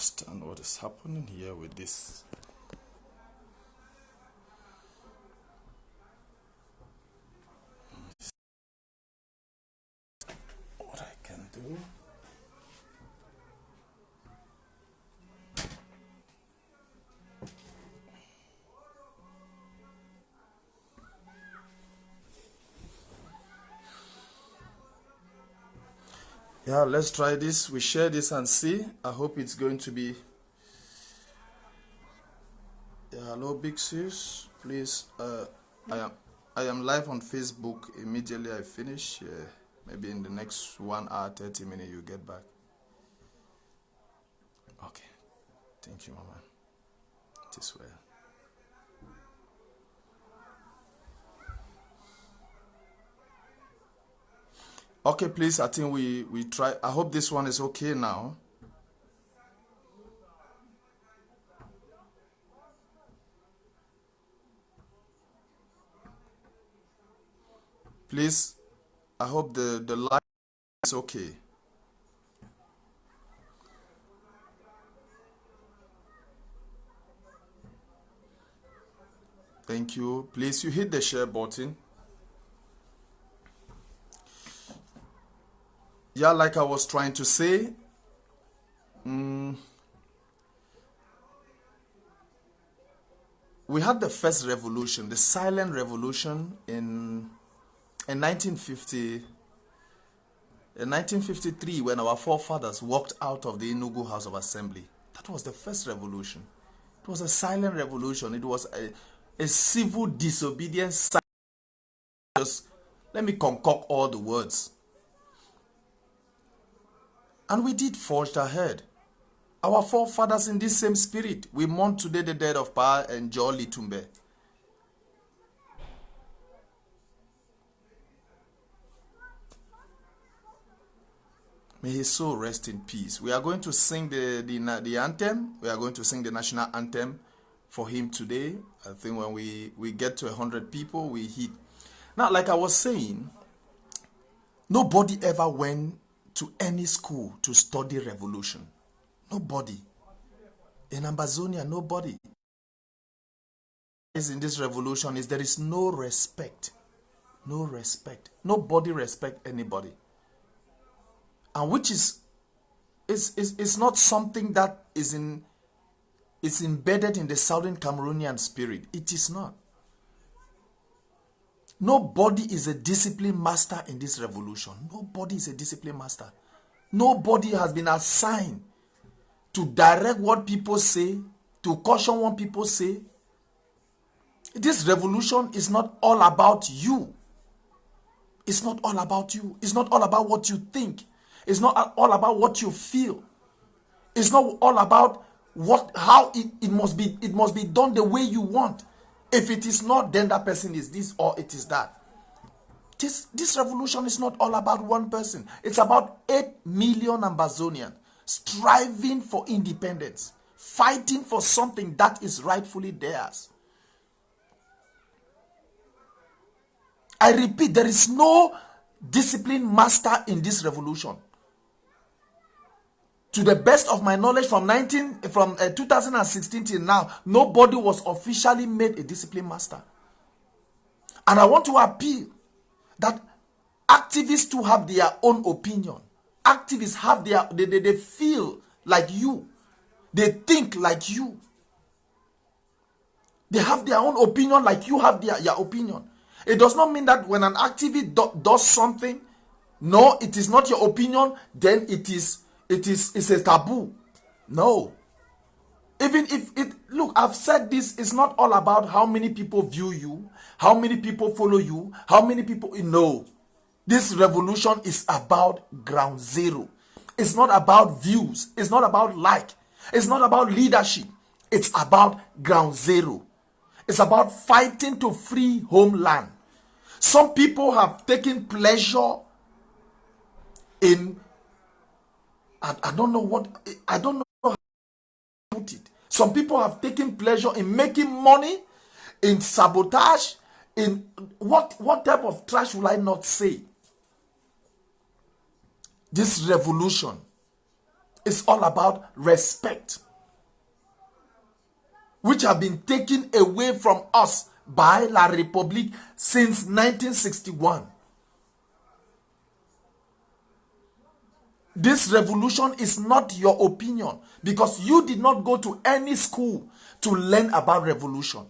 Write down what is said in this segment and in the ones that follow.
understand what is happening here with this. What I can do. Yeah, let's try this. We share this and see. I hope it's going to be. Yeah, hello, Big Sis. Please, I am live on Facebook. Immediately I finish. Maybe in the next 1 hour, 30 minutes, you get back. Okay. Thank you, Mama. It is well. Okay, please. I think we try. I hope this one is okay now. Please, I hope the live is okay. Thank you. Please, you hit the share button. Yeah, like I was trying to say, we had the first revolution, the silent revolution in 1950, in 1953, when our forefathers walked out of the Enugu House of Assembly. That was the first revolution. It was a silent revolution. It was a civil disobedience. Just let me concoct all the words. And we did forge ahead. Our forefathers in this same spirit. We mourn today the death of Pa and Jolly Tumbe. May his soul rest in peace. We are going to sing the anthem. We are going to sing the national anthem for him today. I think when we get to 100 people, we hit. Now, like I was saying, nobody ever went to any school to study revolution. Nobody. In Ambazonia, nobody. Is in this revolution is there is no respect. No respect. Nobody respect anybody. And which is not something that is embedded in the Southern Cameroonian spirit. It is not. Nobody is a discipline master in this revolution. Nobody is a discipline master. Nobody has been assigned to direct what people say, to caution what people say. This revolution is not all about you. It's not all about you. It's not all about what you think. It's not all about what you feel. It's not all about how it must be. It must be done the way you want. If it is not, then that person is this or it is that. This revolution is not all about one person. It's about 8 million Ambazonians striving for independence, fighting for something that is rightfully theirs. I repeat, there is no discipline master in this revolution. To the best of my knowledge, from 2016 till now, nobody was officially made a discipline master. And I want to appeal that activists too have their own opinion. Activists have they feel like you. They think like you. They have their own opinion like you have your opinion. It does not mean that when an activist does something, no, it is not your opinion, then it's a taboo. No. Even if look, I've said this, it's not all about how many people view you, how many people follow you, how many people you know. This revolution is about ground zero. It's not about views. It's not about like. It's not about leadership. It's about ground zero. It's about fighting to free homeland. Some people have taken pleasure in, I don't know how to put it. Some people have taken pleasure in making money, in sabotage, in what type of trash will I not say? This revolution It's all about respect, which have been taken away from us by La République since 1961. This revolution is not your opinion because you did not go to any school to learn about revolution.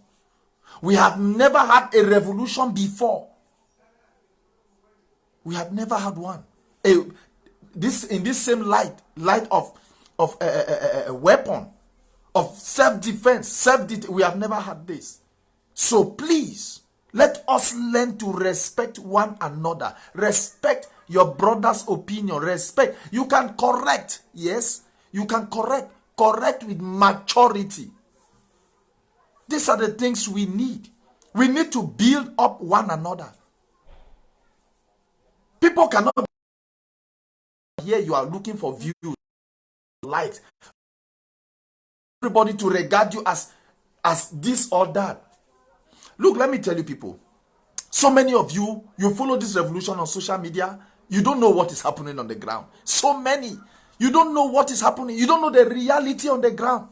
We have never had a revolution before. We have never had one. In this same light of a weapon of self-defense, we have never had this. So please, let us learn to respect one another. Respect your brother's opinion. Respect. You can correct. Yes, you can correct. Correct with maturity. These are the things we need. We need to build up one another. People cannot here you are looking for views, likes, everybody to regard you as this or that. Look, let me tell you people, so many of you follow this revolution on social media, you don't know what is happening on the ground. So many, you don't know what is happening, you don't know the reality on the ground.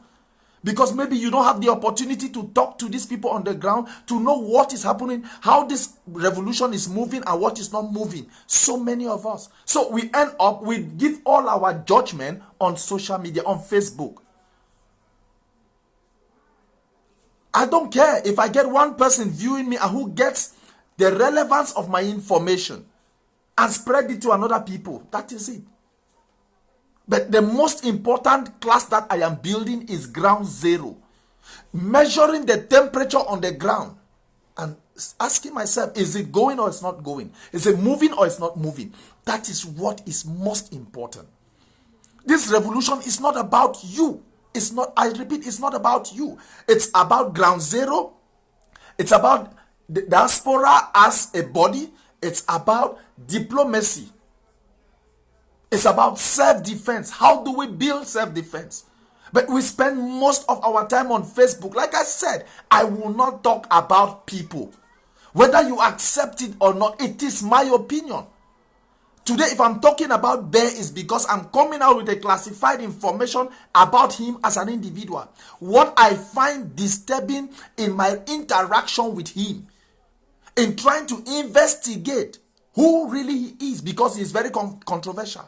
Because maybe you don't have the opportunity to talk to these people on the ground to know what is happening, how this revolution is moving and what is not moving. So many of us. So we end up, we give all our judgment on social media, on Facebook. I don't care if I get one person viewing me and who gets the relevance of my information and spread it to another people. That is it. But the most important class that I am building is ground zero. Measuring the temperature on the ground and asking myself, is it going or it's not going? Is it moving or it's not moving? That is what is most important. This revolution is not about you. It's not, I repeat, it's not about you. It's about ground zero. It's about the diaspora as a body. It's about diplomacy. It's about self-defense. How do we build self-defense? But we spend most of our time on Facebook. Like I said, I will not talk about people. Whether you accept it or not, it is my opinion. Today, if I'm talking about Bear, is because I'm coming out with a classified information about him as an individual. What I find disturbing in my interaction with him, in trying to investigate who really he is, because he's very controversial.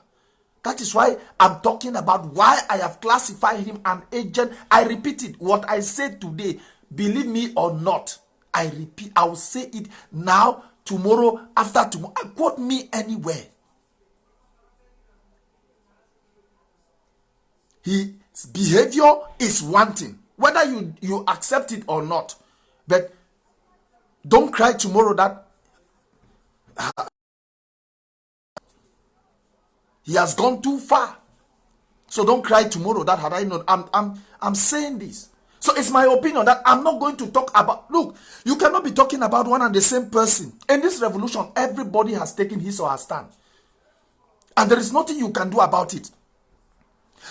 That is why I'm talking about why I have classified him an agent. I repeat it. What I said today, believe me or not, I repeat, I will say it now, tomorrow, after tomorrow. Quote me anywhere. His behavior is one thing, whether you accept it or not. But don't cry tomorrow that he has gone too far. So don't cry tomorrow that had I known. I'm saying this. So it's my opinion that I'm not going to talk about. Look, you cannot be talking about one and the same person. In this revolution, everybody has taken his or her stand. And there is nothing you can do about it.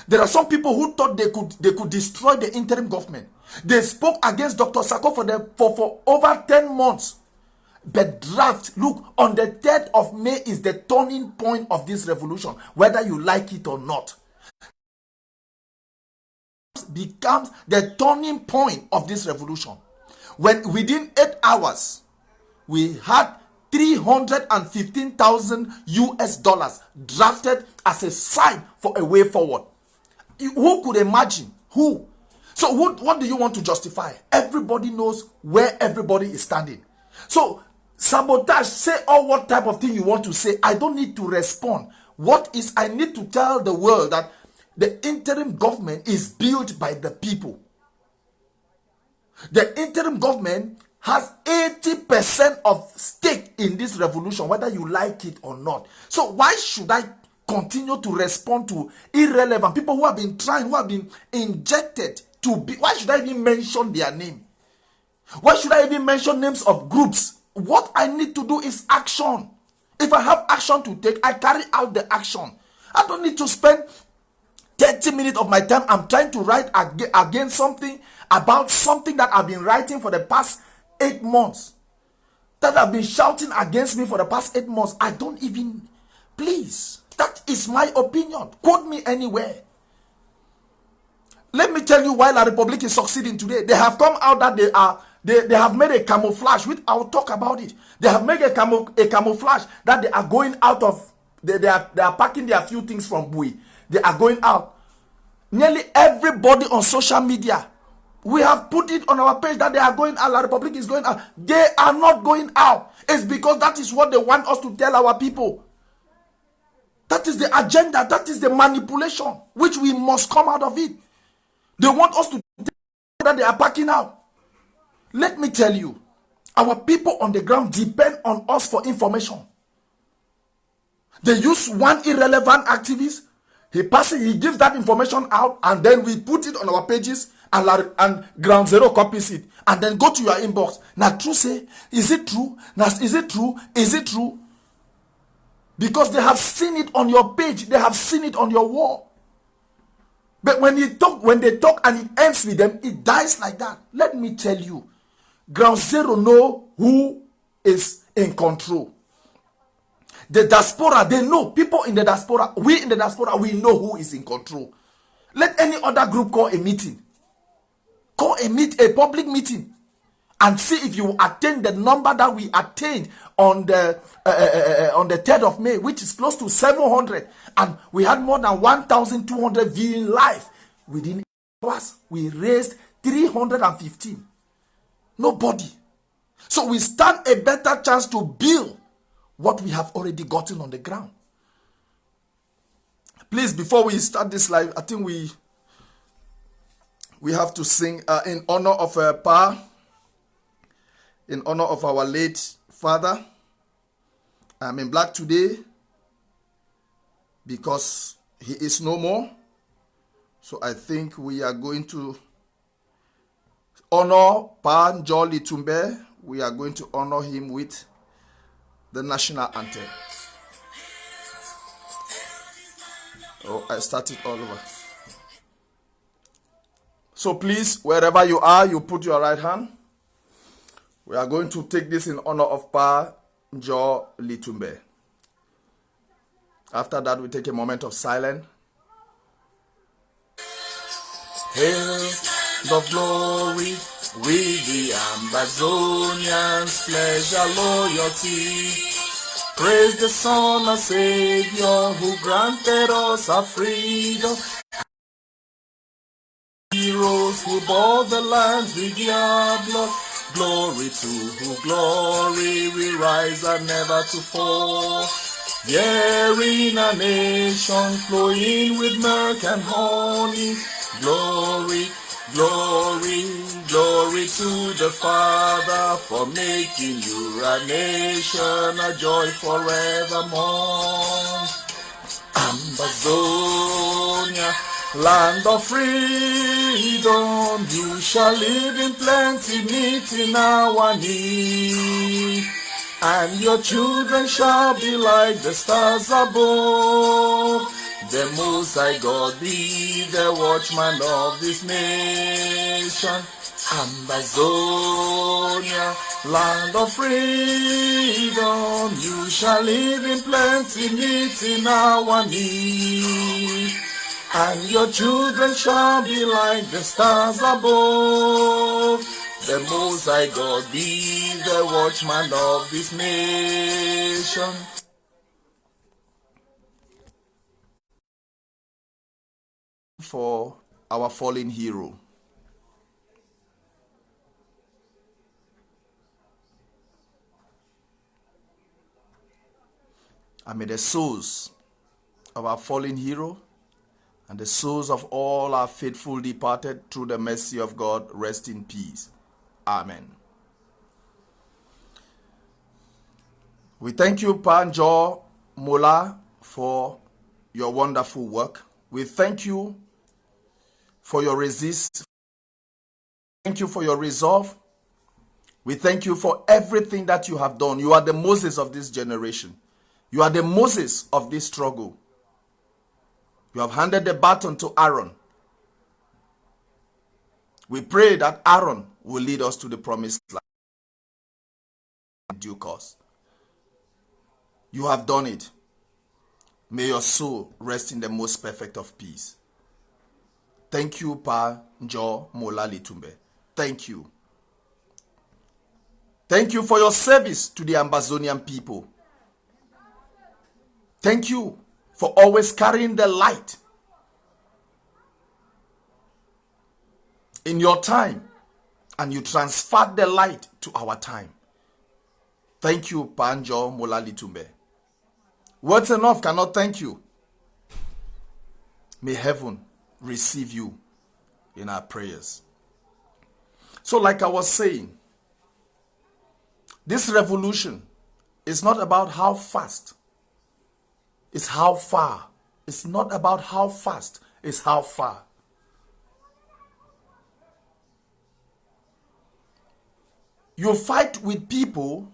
There are some people who thought they could destroy the interim government. They spoke against Dr. Sako for over 10 months. But draft, look, on the 3rd of May is the turning point of this revolution, whether you like it or not. Becomes the turning point of this revolution. When within 8 hours, we had 315,000 US dollars drafted as a sign for a way forward. Who could imagine? Who? So what do you want to justify? Everybody knows where everybody is standing. So sabotage, say all what type of thing you want to say. I don't need to respond. I need to tell the world that the interim government is built by the people. The interim government has 80% of stake in this revolution, whether you like it or not. So why should I continue to respond to irrelevant people who have been trying, who have been injected to be? Why should I even mention their name? Why should I even mention names of groups? What I need to do is action. If I have action to take, I carry out the action. I don't need to spend 30 minutes of my time. I'm trying to write against something, about something that I've been writing for the past 8 months. That have been shouting against me for the past 8 months. I don't even, please, that is my opinion. Quote me anywhere. Let me tell you why La Republic is succeeding today. They have come out that they have made a camouflage, which I'll talk about it. They have made a camouflage that they are going out of, they are packing their few things from Bui. They are going out. Nearly everybody on social media, we have put it on our page that they are going out. La Republic is going out. They are not going out. It's because that is what they want us to tell our people. That is the agenda. That is the manipulation, which we must come out of it. They want us to tell that they are packing out. Let me tell you, our people on the ground depend on us for information. They use one irrelevant activist. He gives that information out, and then we put it on our pages, and Ground Zero copies it, and then go to your inbox. Now, true say, is it true? Now, is it true? Is it true? Because they have seen it on your page, they have seen it on your wall. But when they talk and it ends with them, it dies like that. Let me tell you, Ground Zero know who is in control. The diaspora, they know. People in the diaspora, we in the diaspora, we know who is in control. Let any other group call a meeting. Call a public meeting, and see if you attain the number that we attained on the 3rd of May, which is close to 700, and we had more than 1,200 viewing live. Within hours, we raised 315. Nobody. So we stand a better chance to build what we have already gotten on the ground. Please, before we start this live, I think we have to sing in honor of Pa, in honor of our late father. I'm in black today because he is no more. So I think we are going to honor Pa Litumbe. We are going to honor him with the national anthem. Oh, I started all over. So please, wherever you are, you put your right hand. We are going to take this in honor of Pa Litumbe. After that, we take a moment of silence. Hail the glory with the Ambazonians, pleasure, loyalty. Praise the Son, our Savior, who granted us our freedom. Heroes who bought the lands with their blood. Glory to who glory we rise and never to fall. Yeah, in a nation flowing with milk and honey. Glory, glory, glory to the Father for making you a nation, a joy forevermore. Ambazonia, land of freedom, you shall live in plenty, meeting our need. And your children shall be like the stars above. The Most High God be the watchman of this nation. Ambazonia, land of freedom, you shall live in plenty, meeting our need. And your children shall be like the stars above. The Most High God be the watchman of this nation. For our fallen hero. And may the souls of our fallen hero and the souls of all our faithful departed through the mercy of God rest in peace. Amen. We thank you, Pa Mola, for your wonderful work. We thank you for your resist. Thank you for your resolve. We thank you for everything that you have done. You are the Moses of this generation. You are the Moses of this struggle. You have handed the baton to Aaron. We pray that Aaron will lead us to the promised land in due course. You have done it. May your soul rest in the most perfect of peace. Thank you, Pa Mola Litumbe. Thank you. Thank you for your service to the Ambazonian people. Thank you for always carrying the light in your time, and you transferred the light to our time. Thank you, Pa Mola Litumbe. Words enough cannot thank you. May heaven receive you in our prayers. So like I was saying, this revolution is not about how fast, it's how far. It's not about how fast, it's how far. You fight with people,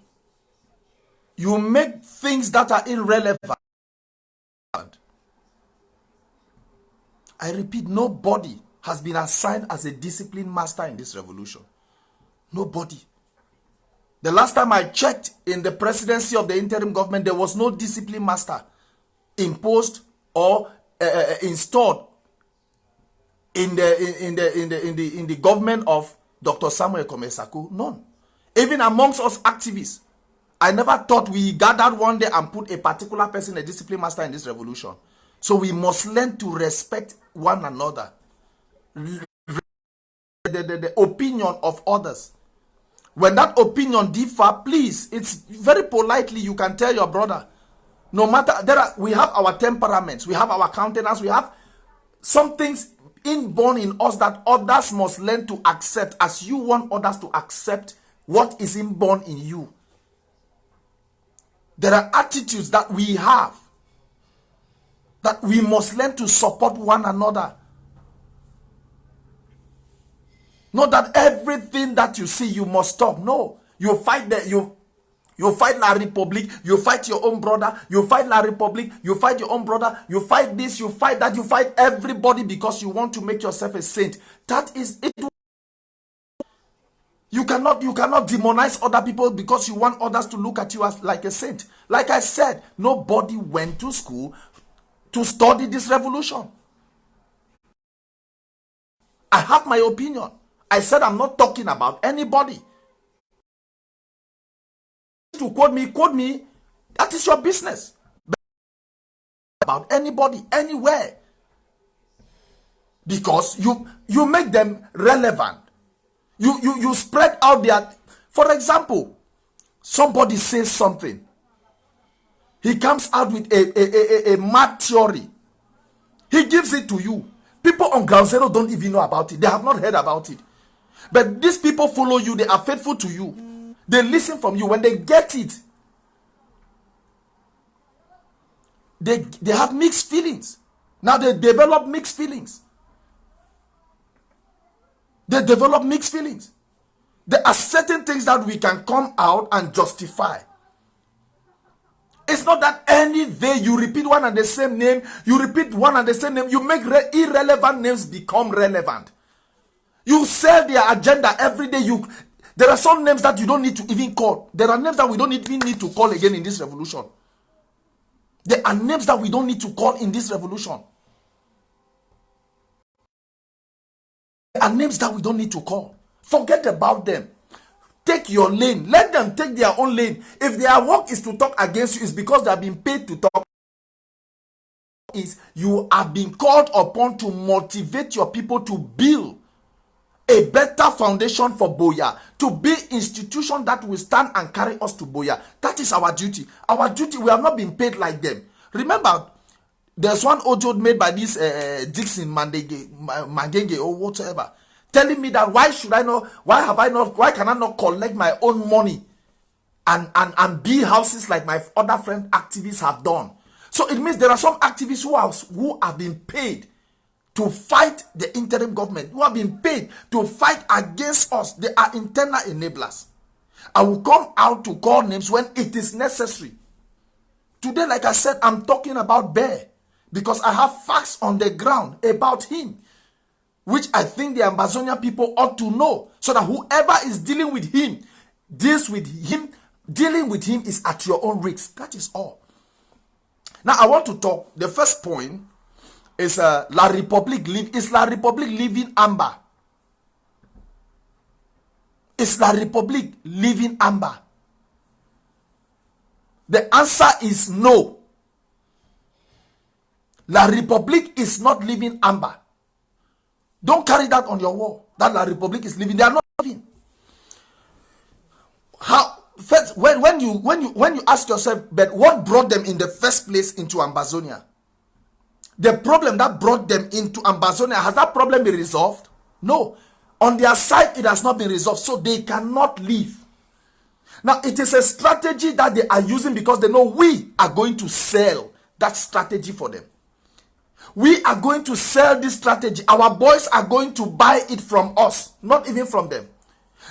you make things that are irrelevant. I repeat, nobody has been assigned as a discipline master in this revolution. Nobody. The last time I checked in the presidency of the interim government, there was no discipline master imposed or installed in the government of Dr. Samuel Komesaku. None. Even amongst us activists, I never thought we gathered one day and put a particular person, a discipline master in this revolution. So we must learn to respect one another. The opinion of others. When that opinion differ, please, it's very politely you can tell your brother. No matter, we have our temperaments, we have our countenance, we have some things inborn in us that others must learn to accept, as you want others to accept what is inborn in you. There are attitudes that we have that we must learn to support one another. Not that everything that you see you must stop. No, you fight you fight La Republic, you fight your own brother, you fight La Republic, you fight your own brother, you fight this, you fight that, you fight everybody because you want to make yourself a saint. That is it. You cannot demonize other people because you want others to look at you as like a saint. Like I said, nobody went to school to study this revolution. I have my opinion. I said I'm not talking about anybody. To quote me, that is your business. About anybody, anywhere. Because you make them relevant. You spread out their... For example, somebody says something. He comes out with a mad theory. He gives it to you. People on ground zero don't even know about it. They have not heard about it. But these people follow you. They are faithful to you. They listen from you. When they get it, they have mixed feelings. Now they develop mixed feelings. There are certain things that we can come out and justify. It's not that any day you repeat one and the same name, you make irrelevant names become relevant. You sell their agenda every day. There are some names that you don't need to even call. There are names that we don't even need to call again in this revolution. There are names that we don't need to call in this revolution. There are names that we don't need to call. Forget about them. Take your lane. Let them take their own lane. If their work is to talk against you, it's because they have been paid to talk. You are being called upon to motivate your people to build a better foundation for Boya, to be institution that will stand and carry us to Boya. That is our duty. Our duty, we have not been paid like them. Remember, there's one audio made by this Dixon Mangenge or whatever, telling me that why can I not collect my own money and build houses like my other friend activists have done. So it means there are some activists who have been paid to fight the interim government, who have been paid to fight against us. They are internal enablers. I will come out to call names when it is necessary. Today, like I said, I'm talking about Bear because I have facts on the ground about him, which I think the Ambazonia people ought to know, so that whoever is dealing with him, deals with him, dealing with him is at your own risk. That is all. Now, I want to talk, the first point Is La Republique is La Republique leaving Amber? Is La Republique leaving Amber? The answer is no. La Republique is not leaving Amber. Don't carry that on your wall. That La Republique is leaving. They are not leaving. How? First, when you ask yourself, but what brought them in the first place into Ambazonia? The problem that brought them into Ambazonia, has that problem been resolved? No. On their side, it has not been resolved, so they cannot leave. Now, it is a strategy that they are using because they know we are going to sell that strategy for them. We are going to sell this strategy. Our boys are going to buy it from us, not even from them.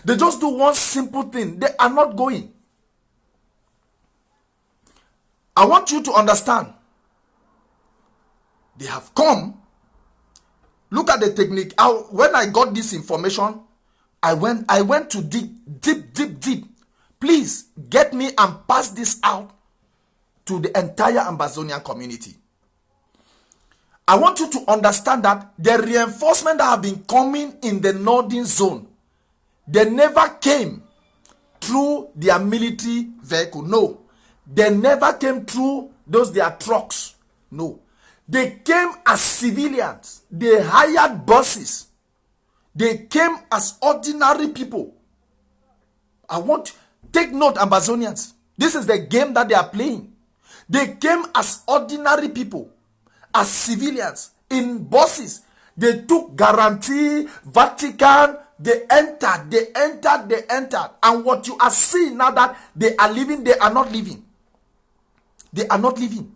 They just do one simple thing. They are not going. I want you to understand. They have come. Look at the technique. When I got this information, I went to deep. Please get me and pass this out to the entire Ambazonian community. I want you to understand that the reinforcement that have been coming in the northern zone, they never came through their military vehicle. No. They never came through their trucks. No. They came as civilians. They hired buses. They came as ordinary people. I want take note, Ambazonians. This is the game that they are playing. They came as ordinary people, as civilians, in buses. They took guarantee, Vatican. They entered. And what you are seeing now that they are leaving, they are not leaving. They are not leaving.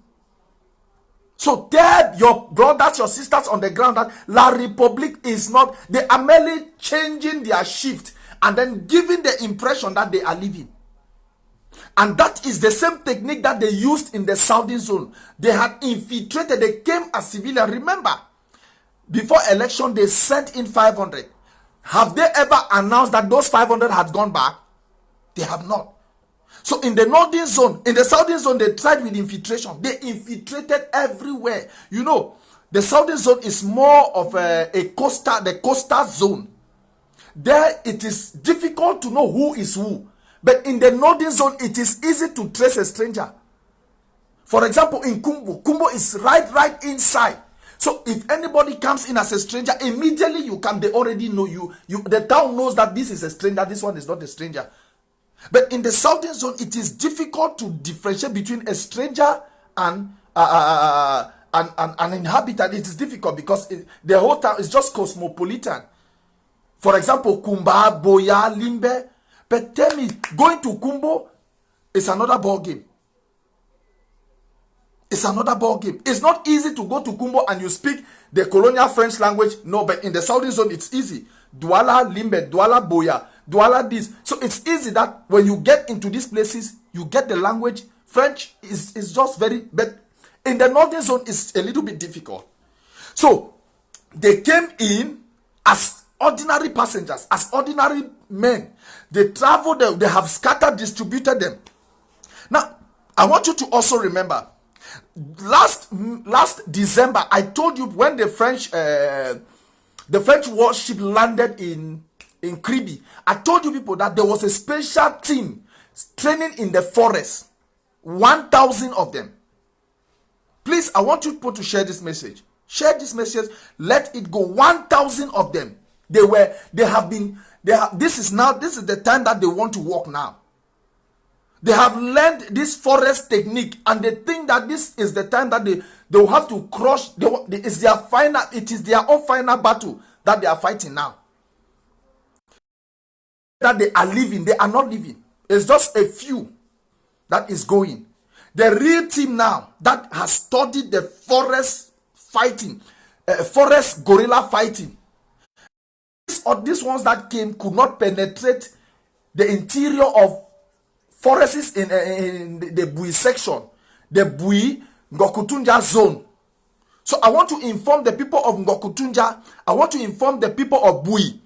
So tell your brothers, your sisters on the ground that La Republique is not, they are merely changing their shift and then giving the impression that they are leaving. And that is the same technique that they used in the southern zone. They had infiltrated, they came as civilians. Remember, before election, they sent in 500. Have they ever announced that those 500 had gone back? They have not. So in the northern zone, in the southern zone, they tried with infiltration. They infiltrated everywhere. You know, the southern zone is more of the coastal zone. There it is difficult to know who is who. But in the northern zone, it is easy to trace a stranger. For example, in Kumbo is right inside. So if anybody comes in as a stranger, immediately they already know you. The town knows that this is a stranger, this one is not a stranger. But in the southern zone, it is difficult to differentiate between a stranger and an inhabitant. It is difficult because the whole town is just cosmopolitan. For example, Kumba, Boya, Limbe. But tell me, going to Kumbo is another ball game. It's another ball game. It's not easy to go to Kumbo and you speak the colonial French language. No, but in the southern zone, it's easy. Douala, Limbe, Douala, Boya, Douala this. So it's easy that when you get into these places, you get the language. French is just very, but in the northern zone, it's a little bit difficult. So they came in as ordinary passengers, as ordinary men. They traveled, they have scattered, distributed them. Now, I want you to also remember, last December, I told you when the French warship landed in Kribi, I told you people that there was a special team training in the forest, 1,000 of them. Please, I want you people to share this message. Share this message. Let it go. 1,000 of them. This is the time that they want to work now. They have learned this forest technique, and they think that this is the time that they will have to crush. It is their own final battle that they are fighting now. That they are leaving, they are not leaving. It's just a few that is going. The real team now that has studied the forest fighting, forest guerrilla fighting. These ones that came could not penetrate the interior of forests in the Bui section, the Bui Ngokutunja zone. So I want to inform the people of Ngokutunja, I want to inform the people of Bui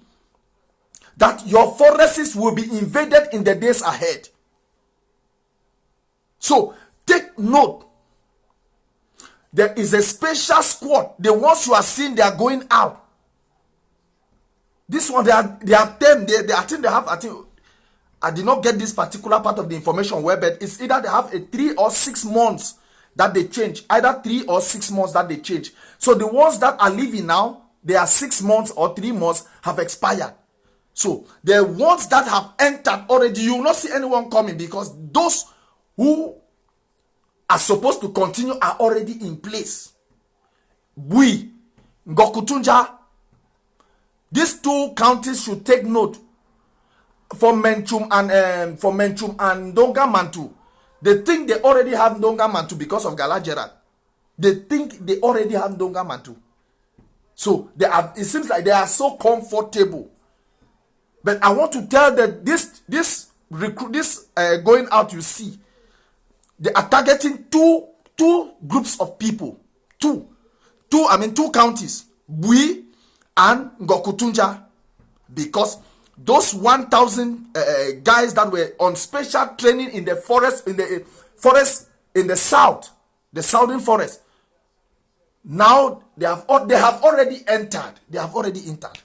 that your forests will be invaded in the days ahead. So take note. There is a special squad. The ones you are seeing, they are going out. This one, they have 10. I did not get this particular part of the information where, but it's either they have a 3 or 6 months that they change. Either 3 or 6 months that they change. So the ones that are leaving now, they are 6 months or 3 months have expired. So the ones that have entered already, you will not see anyone coming, because those who are supposed to continue are already in place. We, Ngokutunja, these 2 counties should take note. For Menchum and Donga Mantu, they think they already have Donga Mantu because of Galajera. They think they already have Donga Mantu. So it seems like they are so comfortable. But I want to tell that this going out, you see, they are targeting two groups of people. Two counties, Bui and Ngokutunja, because those 1,000 guys that were on special training in the forest, in the south, the southern forest, now they have already entered. They have already entered.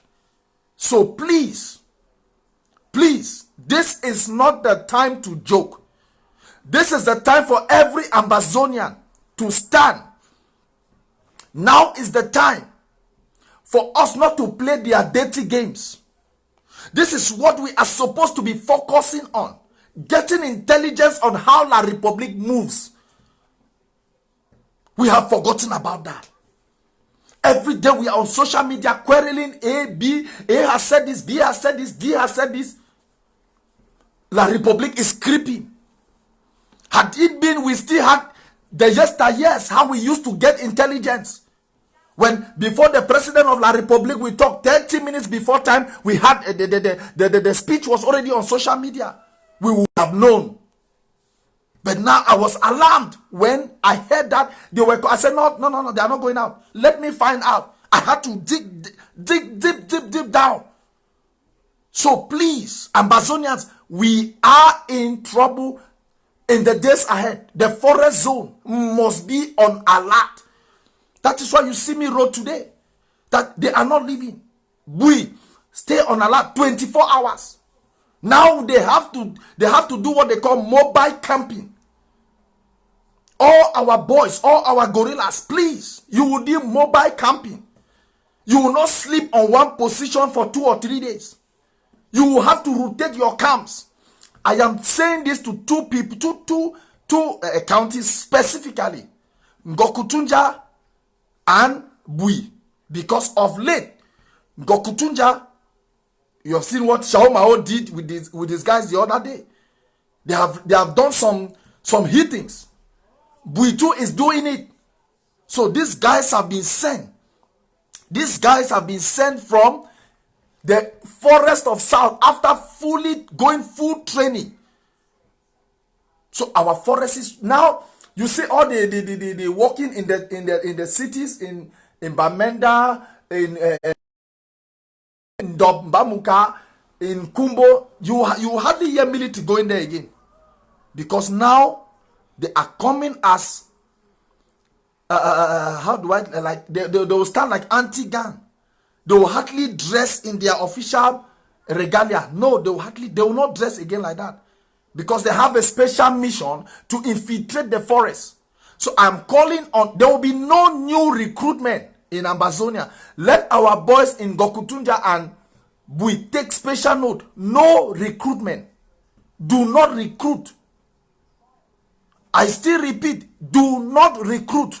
So please, this is not the time to joke. This is the time for every Ambazonian to stand. Now is the time for us not to play their dirty games. This is what we are supposed to be focusing on. Getting intelligence on how La Republic moves. We have forgotten about that. Every day we are on social media quarreling. A has said this, B has said this, D has said this. La Republic is creeping. Had it been, we still had the yesteryears, how we used to get intelligence. When before the president of La Republic, we talked 30 minutes before time, we had the speech was already on social media. We would have known. But now I was alarmed when I heard that I said, no, they are not going out. Let me find out. I had to dig deep down. So please, Ambazonians, we are in trouble in the days ahead. The forest zone must be on alert. That is why you see me wrote today that they are not leaving. We stay on alert 24 hours. Now they have to do what they call mobile camping. All our boys, all our gorillas, please, you will do mobile camping. You will not sleep on one position for 2 or 3 days. You will have to rotate your camps. I am saying this to 2 people, two counties specifically, Ngokutunja and Bui, because of late, Ngokutunja, you have seen what Shaomao did with these guys the other day. They have done some hittings. Bui too is doing it. So these guys have been sent. These guys have been sent from the forest of South after going full training. So our forest is now. You see all the walking in the cities in Bamenda, in Bamuka, in Kumbo. You hardly hear military going there again, because now they are coming as how do I like they will stand like anti-gang. They will hardly dress in their official regalia. No, they will not dress again like that, because they have a special mission to infiltrate the forest. So I'm calling on, there will be no new recruitment in Ambazonia. Let our boys in Ngokutunja and Bui take special note. No recruitment. Do not recruit. I still repeat, do not recruit.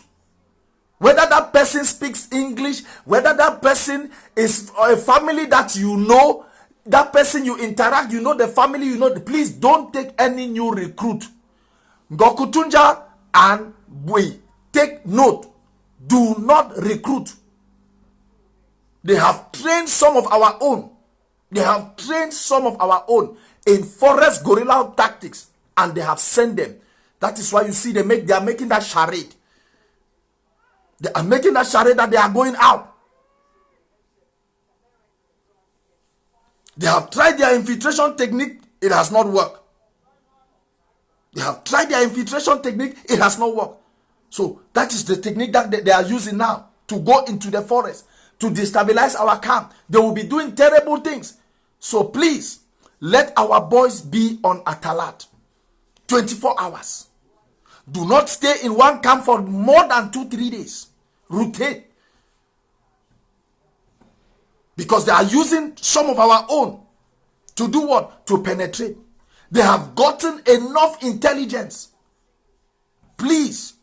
Whether that person speaks English, whether that person is a family that you know, that person you interact, you know the family, you know, please don't take any new recruit. Ngokutunja and Bui, take note. Do not recruit. They have trained some of our own. They have trained some of our own in forest guerrilla tactics, and they have sent them. That is why you see they are making that charade. They are making that charade that they are going out. They have tried their infiltration technique. It has not worked. They have tried their infiltration technique. It has not worked. So that is the technique that they are using now to go into the forest to destabilize our camp. They will be doing terrible things. So please, let our boys be on alert 24 hours. Do not stay in one camp for more than 2-3 days. Rotate. Because they are using some of our own to do what? To penetrate. They have gotten enough intelligence. Please,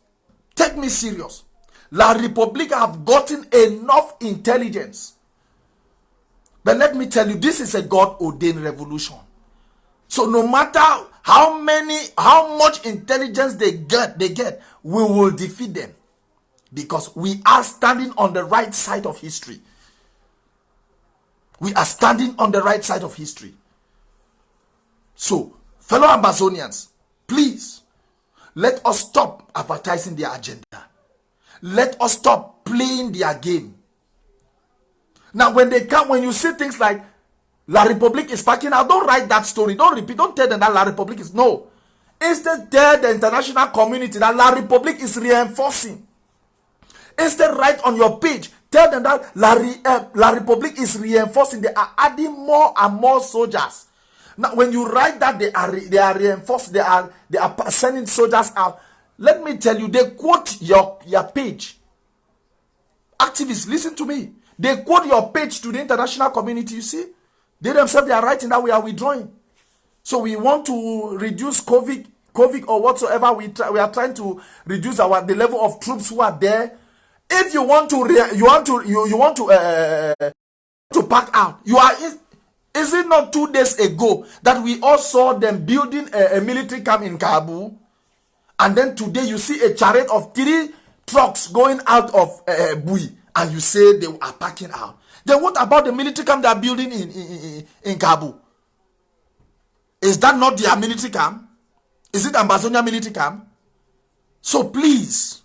take me serious. La République have gotten enough intelligence. But let me tell you, this is a God-ordained revolution. So no matter how much intelligence they get, we will defeat them. Because we are standing on the right side of history. We are standing on the right side of history. So, fellow Ambazonians, please, let us stop advertising their agenda. Let us stop playing their game. Now, when they come, when you see things like La République is packing out, don't write that story. Don't repeat. Don't tell them that La République is. No. Instead, tell the international community that La République is reinforcing. Instead, write on your page. Tell them that La République is reinforcing. They are adding more and more soldiers. Now, when you write that they are reinforced, they are sending soldiers out. Let me tell you, they quote your page. Activists, listen to me. They quote your page to the international community. You see, they themselves, they are writing that we are withdrawing. So we want to reduce COVID or whatsoever. We are trying to reduce the level of troops who are there. If you want to pack out, is it not 2 days ago that we all saw them building a military camp in Kabul? And then today you see a chariot of 3 trucks going out of Bui, and you say they are packing out. Then what about the military camp they are building in Kabul? Is that not their military camp? Is it Ambazonia military camp? So please,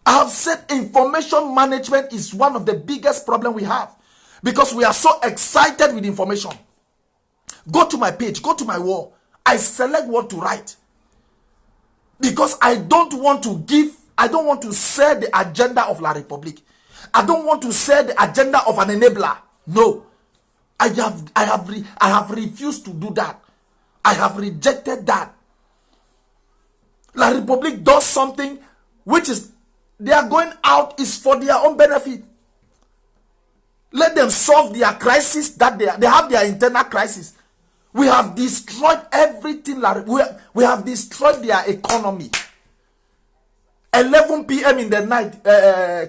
I have said information management is one of the biggest problems we have, because we are so excited with information. Go to my page, go to my wall. I select what to write, because I don't want to say the agenda of La République. I don't want to say the agenda of an enabler. No, I have refused to do that. I have rejected that. La République does something which is, they are going out is for their own benefit. Let them solve their crisis that they have their internal crisis. We have destroyed everything. We have destroyed their economy. 11 p.m. in the night,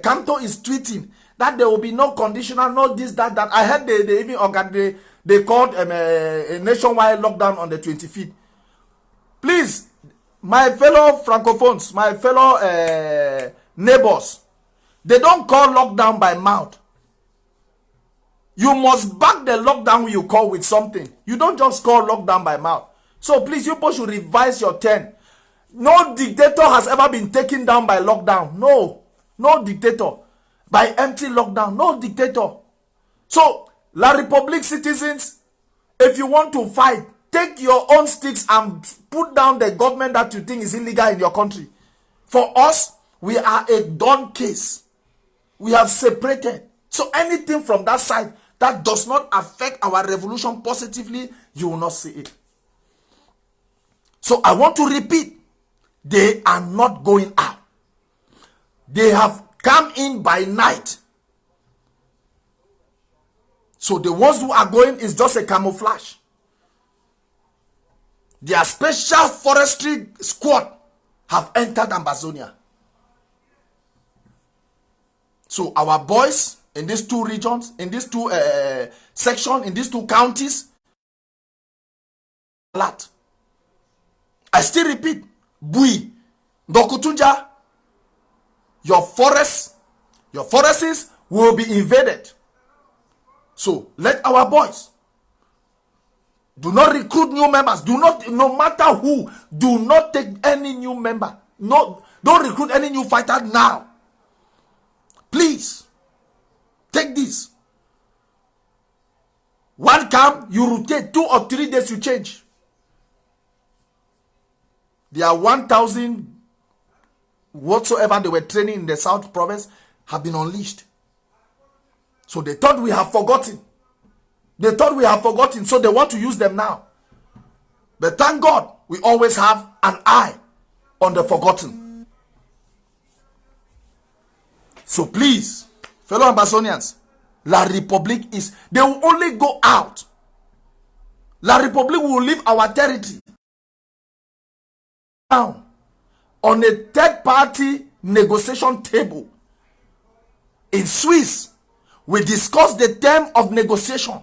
Kanto is tweeting that there will be no conditional, no this, that. I heard they even they called a nationwide lockdown on the 25th. Please, my fellow francophones, my fellow neighbors, they don't call lockdown by mouth. You must back the lockdown you call with something. You don't just call lockdown by mouth. So please, you both should revise your term. No dictator has ever been taken down by lockdown. No dictator. By empty lockdown. No dictator. So, La République citizens, if you want to fight, take your own sticks and put down the government that you think is illegal in your country. For us, we are a done case. We have separated. So anything from that side that does not affect our revolution positively, you will not see it. So I want to repeat, they are not going out. They have come in by night. So the ones who are going is just a camouflage. Their special forestry squad have entered Ambazonia. So our boys in these 2 regions, in these 2 sections, in these 2 counties, a lot. I still repeat, Bui, Dokutunja, your forests will be invaded. So let our boys, do not recruit new members. No matter who, do not take any new member. No, don't recruit any new fighter now. Please, take this. One camp, you rotate, 2 or 3 days, you change. Their 1,000 whatsoever they were training in the South Province have been unleashed. So they thought we have forgotten. They thought we have forgotten, so they want to use them now. But thank God, we always have an eye on the forgotten. So please, fellow Ambazonians, La République is, they will only go out. La République will leave our territory down on a third-party negotiation table. In Swiss, we discuss the term of negotiation.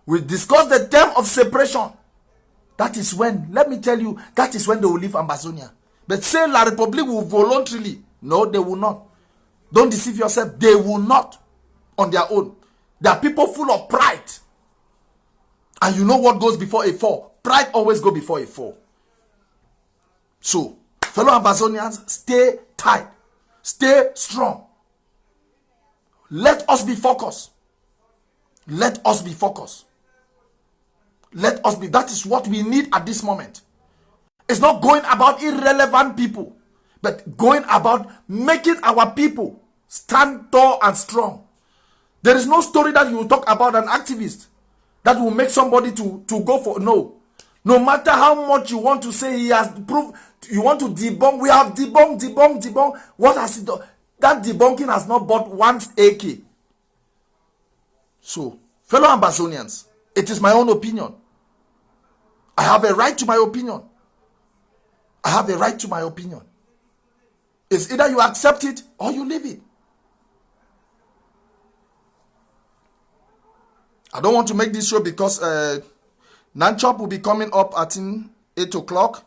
We discuss the term of separation. That is when, let me tell you, that is when they will leave Ambazonia. But say La République will voluntarily. No, they will not. Don't deceive yourself. They will not on their own. There are people full of pride. And you know what goes before a fall? Pride always goes before a fall. So, fellow Ambazonians, stay tight. Stay strong. Let us be focused. Let us be focused. Let us be. That is what we need at this moment. It's not going about irrelevant people, but going about making our people stand tall and strong. There is no story that you will talk about an activist that will make somebody to go for. No. No matter how much you want to say he has proved, you want to debunk, we have debunk. What has he done? That debunking has not bought one AK. So, fellow Ambazonians, it is my own opinion. I have a right to my opinion. I have a right to my opinion. It's either you accept it or you leave it. I don't want to make this show because Nanchop will be coming up at 8 o'clock.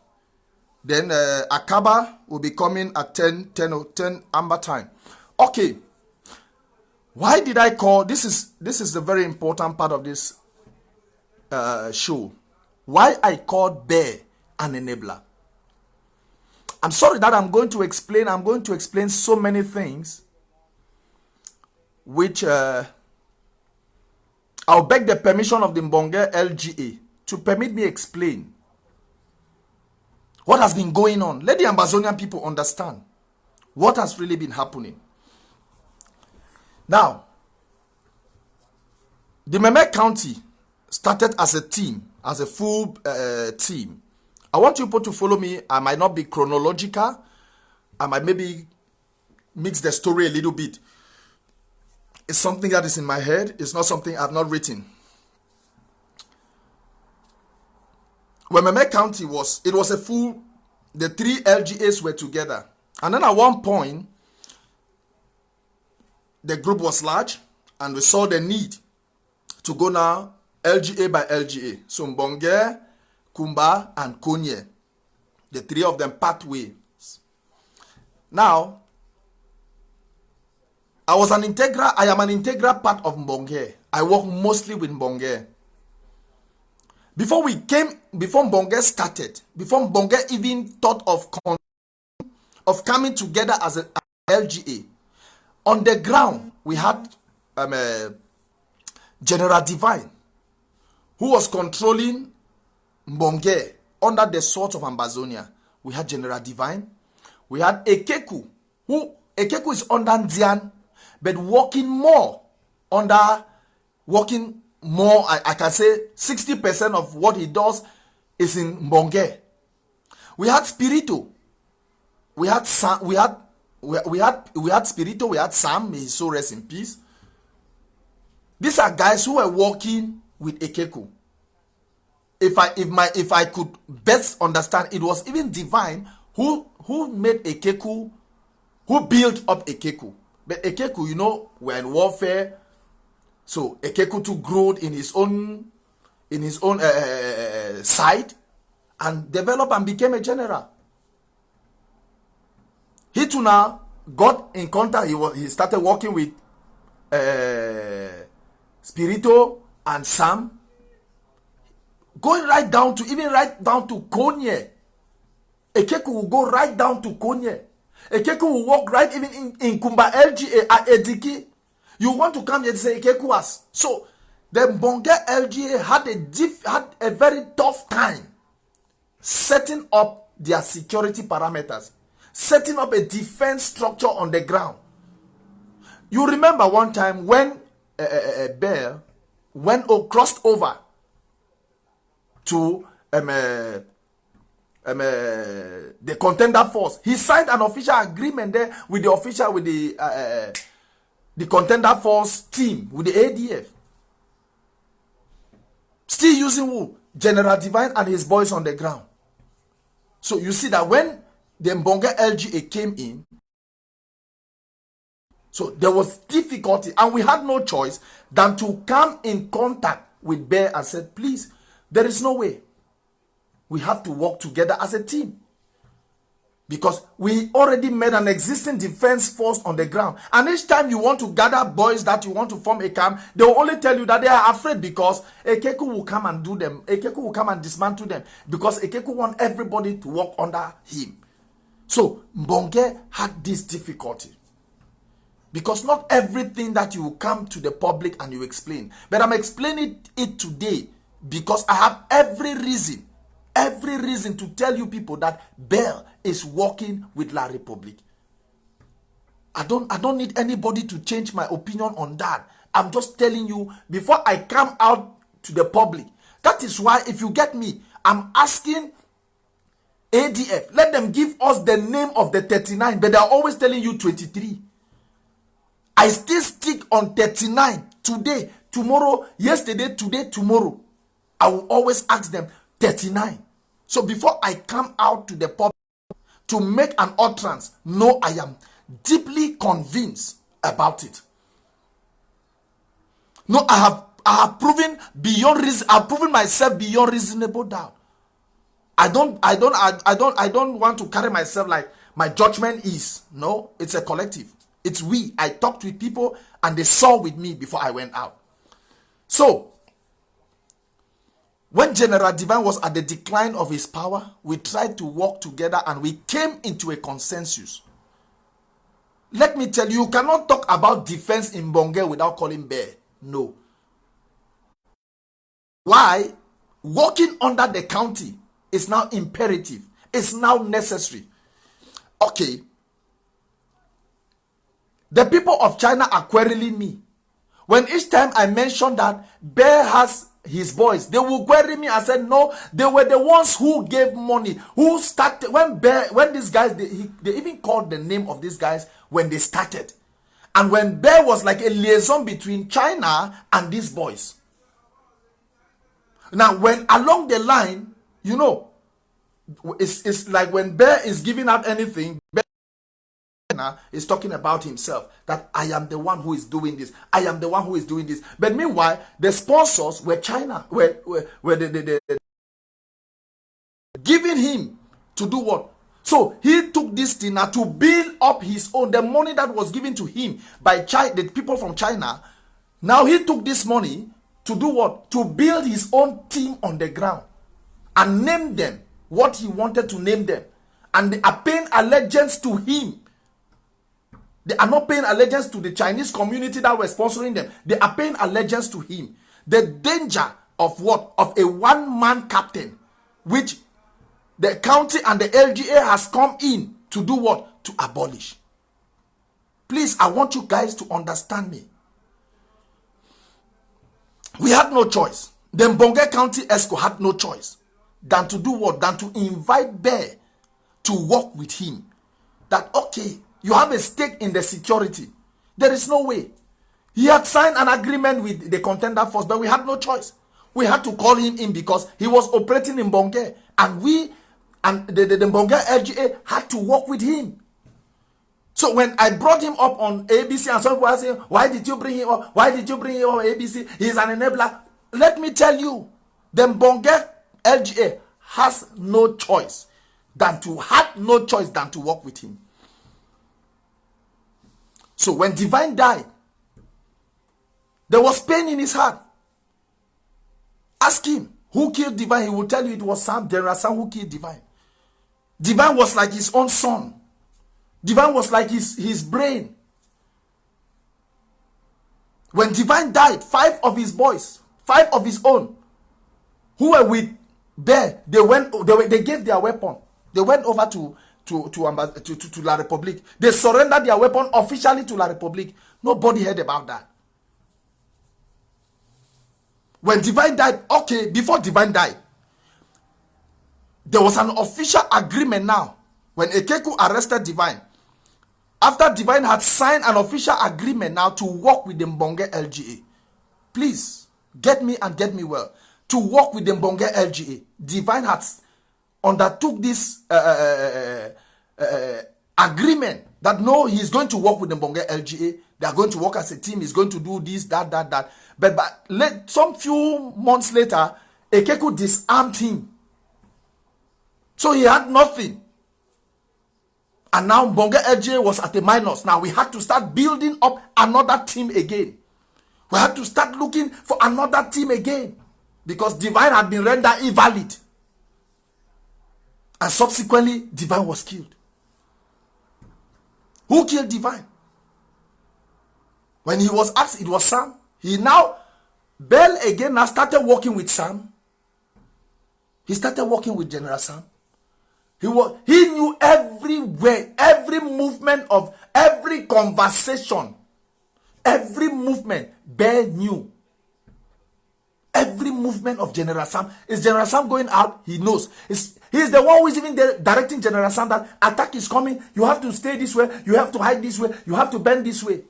Then Akaba will be coming at 10 Amber time. Okay. Why did I call this is the very important part of this show. Why I called Bear an enabler. I'm sorry that I'm going to explain so many things which I'll beg the permission of the Mbonge LGA to permit me explain what has been going on. Let the Ambazonian people understand what has really been happening. Now, the Meme County started as a team, as a full team. I want you people to follow me. I might not be chronological. I might maybe mix the story a little bit. It's something that is in my head. It's not something I've not written. When Meme County it was a full, the three LGAs were together. And then at one point, the group was large and we saw the need to go now LGA by LGA. So Mbonge, Kumba, and Konye. The three of them part ways. Now, I am an integral part of Mbonge. I work mostly with Mbonge. Before Mbonge started, before Mbonge even thought of coming together as an LGA, on the ground, we had General Divine, who was controlling Mbonge under the sword of Ambazonia. We had General Divine. We had Ekeku, Ekeku is under Ndian, but working more, I can say 60% of what he does is in Mbonge. We had Spirito. We had Spirito, we had Sam, may his soul rest in peace. These are guys who were working with Ekeku. If I could best understand, it was even Divine who made Ekeku, who built up Ekeku. But Ekeku, we're in warfare. So Ekeku too grew in his own side and developed and became a general. He too now got in contact. He started working with Spirito and Sam, going right down to Konye. Ekeku will go right down to Konye. Ekeku will walk right even in Kumba LGA at Ediki. You want to come here to say Ekeku has. So the Mbonge LGA had a very tough time setting up their security parameters, setting up a defense structure on the ground. You remember one time when Bear crossed over to the contender force. He signed an official agreement there with the contender force team, with the ADF. Still using who? General Divine and his boys on the ground. So you see that when the Mbonga LGA came in, so there was difficulty, and we had no choice than to come in contact with Bear and said, please, there is no way. We have to work together as a team. Because we already made an existing defense force on the ground. And each time you want to gather boys that you want to form a camp, they will only tell you that they are afraid because Ekeku will come and do them. Ekeku will come and dismantle them. Because Ekeku wants everybody to work under him. So Mbonge had this difficulty. Because not everything that you come to the public and you explain. But I'm explaining it today because I have every reason to tell you people that Bear is working with La Republique. I don't need anybody to change my opinion on that. I'm just telling you before I come out to the public. That is why, if you get me, I'm asking ADF, let them give us the name of the 39, but they're always telling you 23. I still stick on 39 today, tomorrow, yesterday, today, tomorrow. I will always ask them 39. So before I come out to the public to make an utterance, no, I am deeply convinced about it. No, I have proven beyond reason. I've proven myself beyond reasonable doubt. I don't want to carry myself like my judgment is. No, it's a collective. It's we. I talked with people and they saw with me before I went out. So when General Divine was at the decline of his power, we tried to work together and we came into a consensus. Let me tell you, you cannot talk about defense in Mbonge without calling Bear. No. Why? Working under the county is now imperative. It's now necessary. Okay. The people of China are quarreling me. When each time I mention that Bear has his boys, they will query me. I said, no, they were the ones who gave money, who started. When these guys, they even called the name of these guys when they started. And when Bear was like a liaison between China and these boys. Now, when along the line, you know, it's like when Bear is giving out anything, Bear is talking about himself, that I am the one who is doing this. I am the one who is doing this. But meanwhile, the sponsors were China, were giving him to do what? So he took this thing now to build up his own, the money that was given to him by the people from China. Now he took this money to do what? To build his own team on the ground and name them what he wanted to name them. And they are paying allegiance to him. They are not paying allegiance to the Chinese community that were sponsoring them. They are paying allegiance to him. The danger of what? Of a one-man captain, which the county and the LGA has come in to do what? To abolish. Please, I want you guys to understand me. We had no choice. The Mbonge County ESCO had no choice than to do what? Than to invite Bear to work with him. That, okay, you have a stake in the security. There is no way. He had signed an agreement with the contender force, but we had no choice. We had to call him in because he was operating in Mbonge. And we and the Mbonge LGA had to work with him. So when I brought him up on ABC and some people are saying, why did you bring him up? Why did you bring him up on ABC? He's an enabler. Let me tell you, the Mbonge LGA has no choice than to work with him. So when Divine died, there was pain in his heart. Ask him who killed Divine. He will tell you it was Sam, General Sam, who killed Divine. Divine was like his own son. Divine was like his brain. When Divine died, 5 of his boys, 5 of his own, who were with Bear, they gave their weapon. They went over to La Republique. They surrendered their weapon officially to La Republique. Nobody heard about that. When Divine died, okay, before Divine died, there was an official agreement now. When Ekeku arrested Divine, after Divine had signed an official agreement now to work with the Mbonge LGA. Please, get me and get me well. To work with the Mbonge LGA. Divine had undertook this agreement that no, he is going to work with the Mbonge LGA. They are going to work as a team. He's going to do this, that. But some few months later, Ekeku disarmed him. So he had nothing. And now Mbonge LGA was at a minus. Now we had to start building up another team again. We had to start looking for another team again. Because Divine had been rendered invalid. And subsequently, Divine was killed. Who killed Divine? When he was asked, it was Sam. Bell again now started working with Sam. He started working with General Sam. He knew everywhere, every movement of every conversation, every movement. Bell knew every movement of General Sam. Is General Sam going out? He knows. He's the one who is even directing General Sam that attack is coming. You have to stay this way. You have to hide this way. You have to bend this way.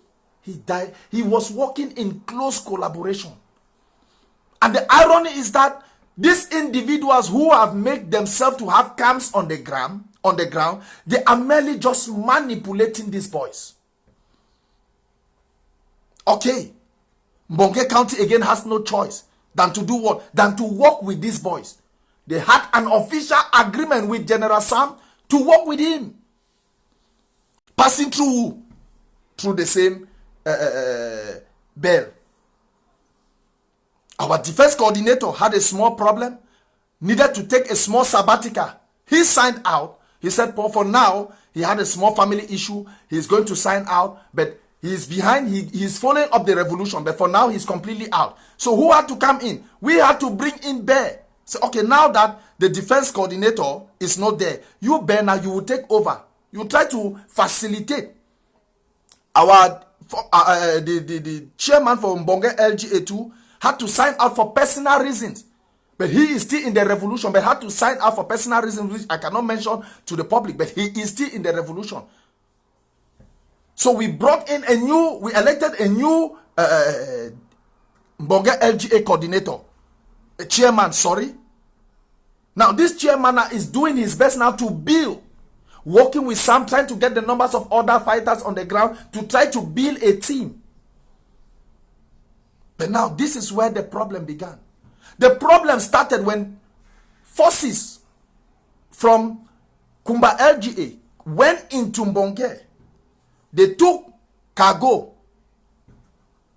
He died. He was working in close collaboration. And the irony is that these individuals who have made themselves to have camps on the ground, they are merely just manipulating these boys. Okay. Mbonge County again has no choice than to do what? Than to work with these boys. They had an official agreement with General Sam to work with him. Passing through the same Bell. Our defense coordinator had a small problem, needed to take a small sabbatical. He signed out. He said, for now, he had a small family issue. He's going to sign out, but he's behind. He's following up the revolution, but for now, he's completely out. So who had to come in? We had to bring in Bear. So, okay, now that the defense coordinator is not there, you, Bear, now you will take over. You try to facilitate the chairman for Mbonge LGA2 had to sign out for personal reasons. But he is still in the revolution, but had to sign out for personal reasons, which I cannot mention to the public, but he is still in the revolution. So we elected a new Mbonge LGA coordinator, a chairman, sorry. Now this chairman is doing his best now to build, working with Sam, trying to get the numbers of other fighters on the ground to try to build a team. But now this is where the problem began. The problem started when forces from Kumba LGA went into Mbonge. They took Cargo,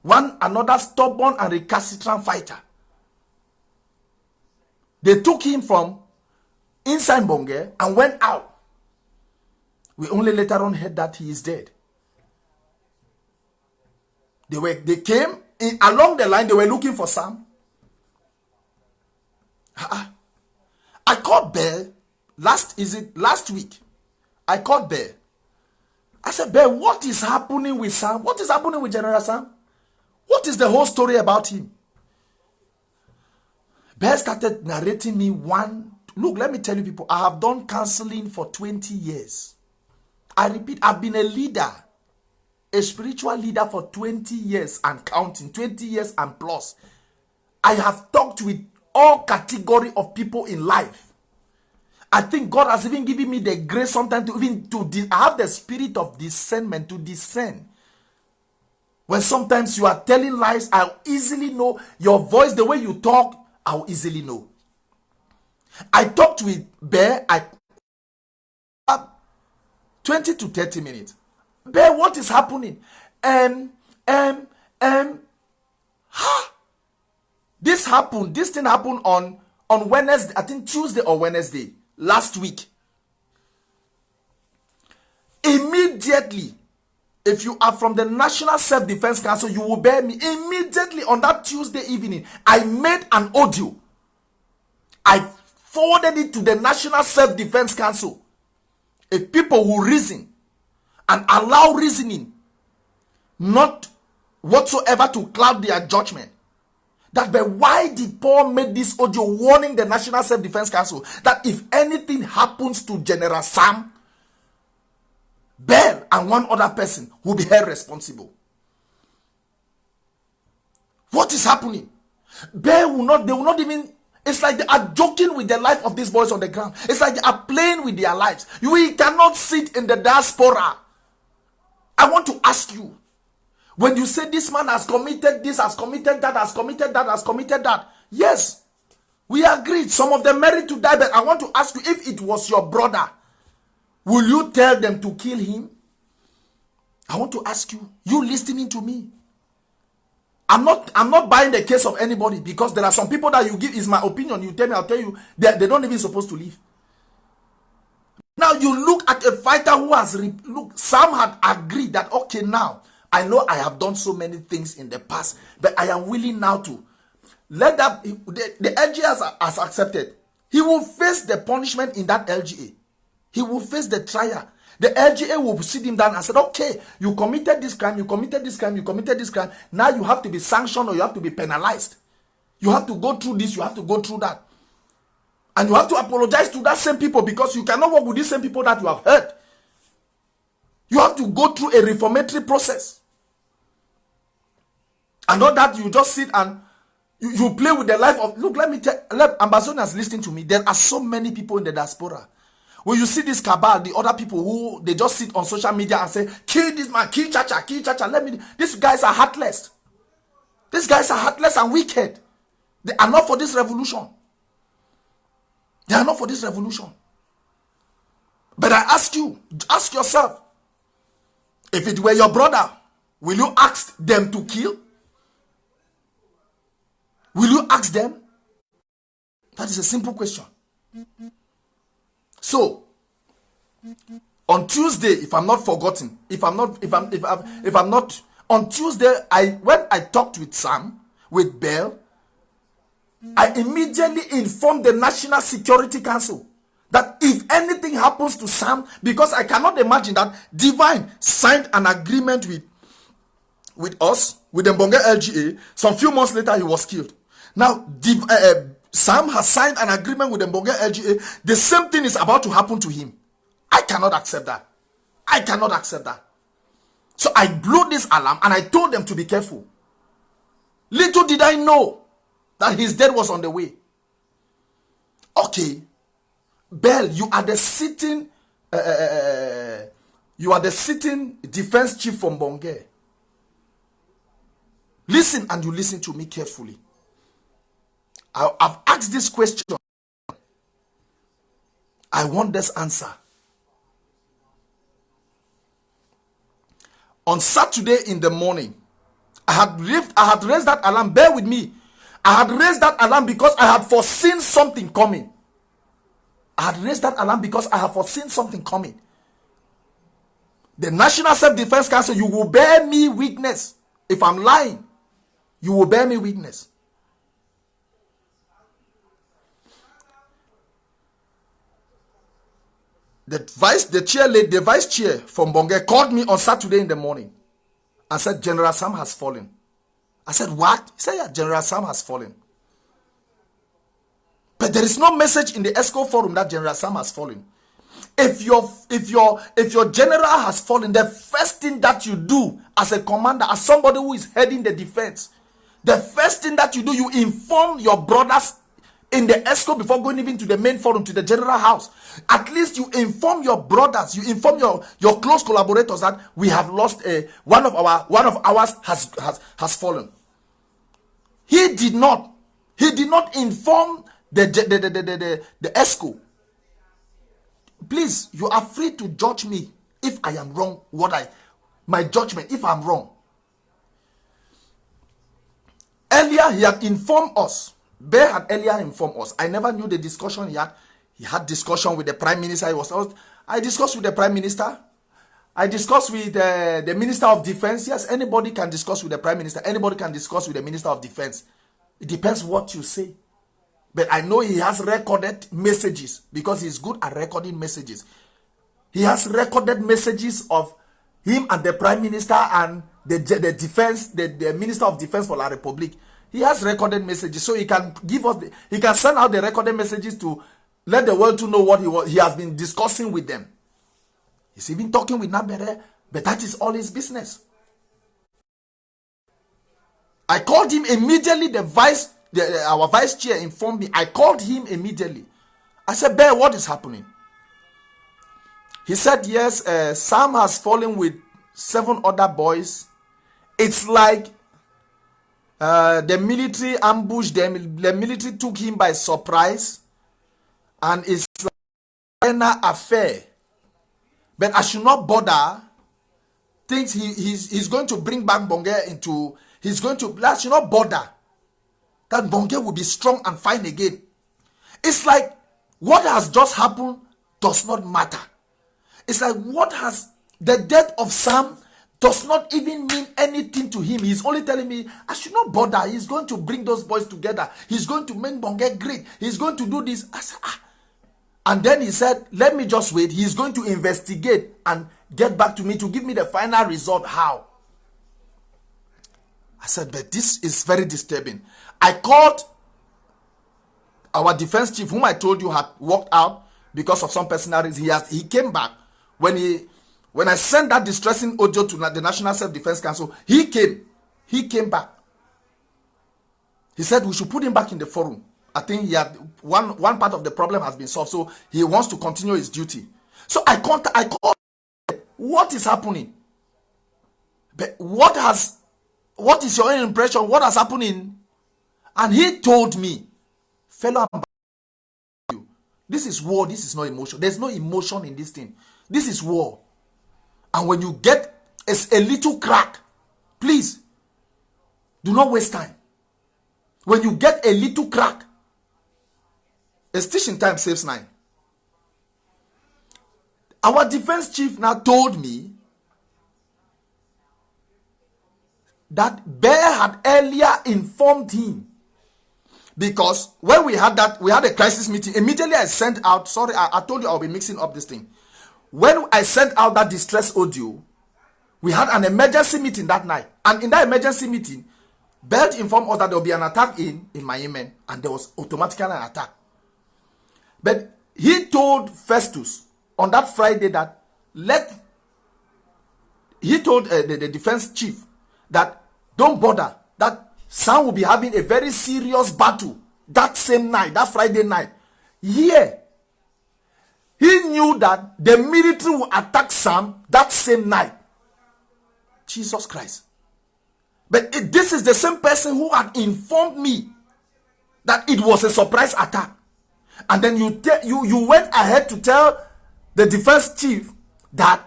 another stubborn and recalcitrant fighter. They took him from inside Mbonge and went out. We only later on heard that he is dead. They came in, along the line, they were looking for Sam. I called Bear last week. I called Bear. I said, Bear, what is happening with Sam? What is happening with General Sam? What is the whole story about him? Bear started narrating me look, let me tell you people, I have done counseling for 20 years. I repeat, I've been a leader, a spiritual leader for 20 years and counting, 20 years and plus. I have talked with all category of people in life. I think God has even given me the grace sometimes I have the spirit of discernment to discern. When sometimes you are telling lies, I'll easily know your voice, the way you talk, I'll easily know. I talked with Bear, 20 to 30 minutes. Bear, what is happening? This thing happened on Wednesday, I think Tuesday or Wednesday, last week. Immediately, if you are from the National Self-Defense Council, you will bear me. Immediately on that Tuesday evening, I made an audio. I forwarded it to the National Self-Defense Council. If people will reason and allow reasoning, not whatsoever to cloud their judgment, that but why did Paul make this audio warning the National Self-Defense Council that if anything happens to General Sam, Bell and one other person will be held responsible? What is happening? They will not even, it's like they are joking with the life of these boys on the ground. It's like they are playing with their lives. We cannot sit in the diaspora. I want to ask you, when you say this man has committed this, has committed that, has committed that, has committed that, yes, we agreed. Some of them merit to die, but I want to ask you, if it was your brother, will you tell them to kill him? I want to ask you, you listening to me? I'm not buying the case of anybody, because there are some people that you give is my opinion. You tell me, I'll tell you, they don't even supposed to live. Now you look at a fighter who has Sam had agreed that, okay, now I know I have done so many things in the past, but I am willing now to let that the LGA has accepted. He will face the punishment in that LGA. He will face the trial. The LGA will sit him down and said, okay, you committed this crime, you committed this crime, you committed this crime. Now you have to be sanctioned or you have to be penalized. You have to go through this, you have to go through that. And you have to apologize to that same people, because you cannot work with these same people that you have hurt. You have to go through a reformatory process. And not that you just sit and you play with the life of, look, let me tell, Ambazonians listening to me, there are so many people in the diaspora. When you see this cabal, the other people who they just sit on social media and say, kill this man, kill Chacha, kill Chacha. These guys are heartless. These guys are heartless and wicked. They are not for this revolution. They are not for this revolution. But I ask you, ask yourself, if it were your brother, will you ask them to kill? Will you ask them? That is a simple question. So, on Tuesday, if I'm not forgotten, on Tuesday, when I talked with Sam, with Bell, I immediately informed the National Security Council that if anything happens to Sam, because I cannot imagine that Divine signed an agreement with us, with the Mbonge LGA, some few months later he was killed. Now, Sam has signed an agreement with the Mbonge LGA. The same thing is about to happen to him. I cannot accept that. I cannot accept that. So I blew this alarm and I told them to be careful. Little did I know that his death was on the way. Okay, Bell, you are the sitting defense chief from Mbonge. Listen, and you listen to me carefully. I've asked this question. I want this answer. On Saturday in the morning, I had raised that alarm. Bear with me. I had raised that alarm because I had foreseen something coming. I had raised that alarm because I have foreseen something coming. The National Self-Defense Council, you will bear me witness. If I'm lying, you will bear me witness. The vice chair from Mbonge called me on Saturday in the morning and said, General Sam has fallen. I said, what? He said, yeah, General Sam has fallen. But there is no message in the ESCO forum that General Sam has fallen. If your general has fallen, the first thing that you do as a commander, as somebody who is heading the defense, the first thing that you do, you inform your brothers in the ESCO before going even to the main forum, to the general house. At least you inform your brothers, you inform your close collaborators that we have lost one of ours has fallen. He did not inform the ESCO. Please, you are free to judge me if I am wrong. My judgment, if I'm wrong. Earlier, he had informed us. Bear had earlier informed us. I never knew the discussion he had. He had discussion with the Prime Minister. I discussed with the Prime Minister. I discussed with the Minister of Defense. Yes, anybody can discuss with the Prime Minister. Anybody can discuss with the Minister of Defense. It depends what you say. But I know he has recorded messages because he's good at recording messages. He has recorded messages of him and the Prime Minister and the defense, the Minister of Defense for La Republique. He has recorded messages, so he can give us, he can send out the recorded messages to let the world to know what he has been discussing with them. He's even talking with Nabere, but that is all his business. I called him immediately. Our vice chair informed me. I called him immediately. I said, Bear, what is happening? He said, yes, Sam has fallen with 7 other boys. It's like the military ambushed them. The military took him by surprise. And it's like an affair. But I should not bother. Thinks he's going to bring back Bonge into... I should not bother. That Bonge will be strong and fine again. It's like what has just happened does not matter. It's like the death of Sam does not even mean anything to him. He's only telling me, I should not bother. He's going to bring those boys together. He's going to make Bonge great. He's going to do this. I said, And then he said, let me just wait. He's going to investigate and get back to me to give me the final result. How? I said, but this is very disturbing. I called our defense chief, whom I told you had walked out because of some personal reasons. He came back. When I sent that distressing audio to the National Self-Defense Council, he came back. He said we should put him back in the forum. I think he had one part of the problem has been solved, so he wants to continue his duty. So I called. What is happening? But what is your own impression? What has happened? And he told me, fellow, this is war. This is not emotion. There's no emotion in this thing. This is war. And when you get a little crack, please do not waste time. When you get a little crack, a stitch in time saves 9. Our defense chief now told me that Bear had earlier informed him, because when we had a crisis meeting. Immediately I sent out, sorry, I told you I'll be mixing up this thing. When I sent out that distress audio, we had an emergency meeting that night. And in that emergency meeting, Belt informed us that there will be an attack in Miami, and there was automatically an attack. But he told Festus on that Friday that he told the defense chief that don't bother, that Sam will be having a very serious battle that same night, that Friday night. Yeah. He knew that the military will attack Sam that same night. Jesus Christ. But this is the same person who had informed me that it was a surprise attack. And then you went ahead to tell the defense chief that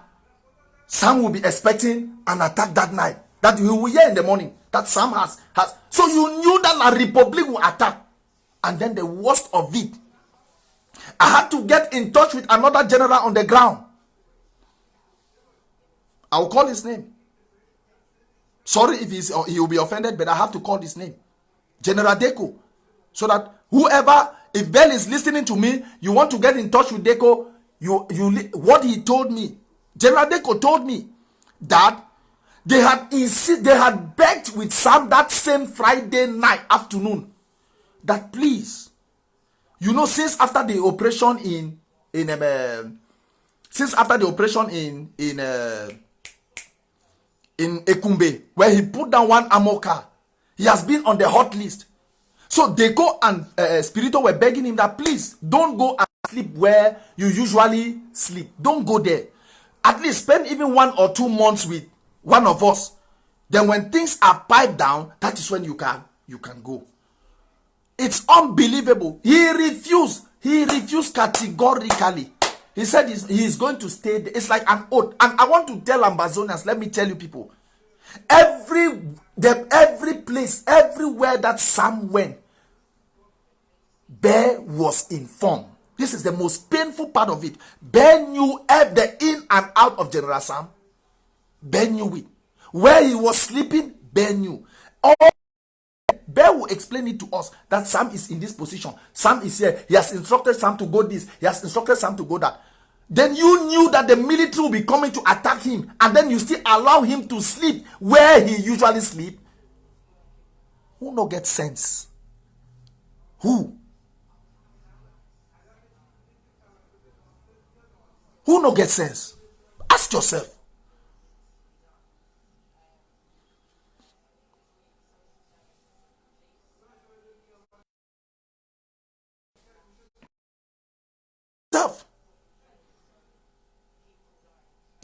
Sam will be expecting an attack that night. That we will hear in the morning that Sam has. So you knew that La Republique will attack. And then the worst of it, I had to get in touch with another general on the ground. I will call his name. Sorry if he will be offended, but I have to call his name. General Deco. So that whoever, if Bell is listening to me, you want to get in touch with Deco, what he told me. General Deco told me that they had begged with Sam that same Friday night afternoon that please, since after the operation in Ekumbe, where he put down one ammo car, he has been on the hot list. So Deco and Spirito were begging him that please don't go and sleep where you usually sleep. Don't go there. At least spend even 1 or 2 months with one of us. Then when things are piped down, that is when you can go. It's unbelievable. He refused categorically. He said he's going to stay there. It's like an oath. And I want to tell Ambazonians, let me tell you people, every place, everywhere that Sam went, Bear was informed. This is the most painful part of it. Bear knew the in and out of General Sam. Bear knew it. Where he was sleeping, Bear knew. Bear will explain it to us that Sam is in this position. Sam is here. He has instructed Sam to go this. He has instructed Sam to go that. Then you knew that the military will be coming to attack him, and then you still allow him to sleep where he usually sleep. Who no get sense? Who? Who no get sense? Ask yourself.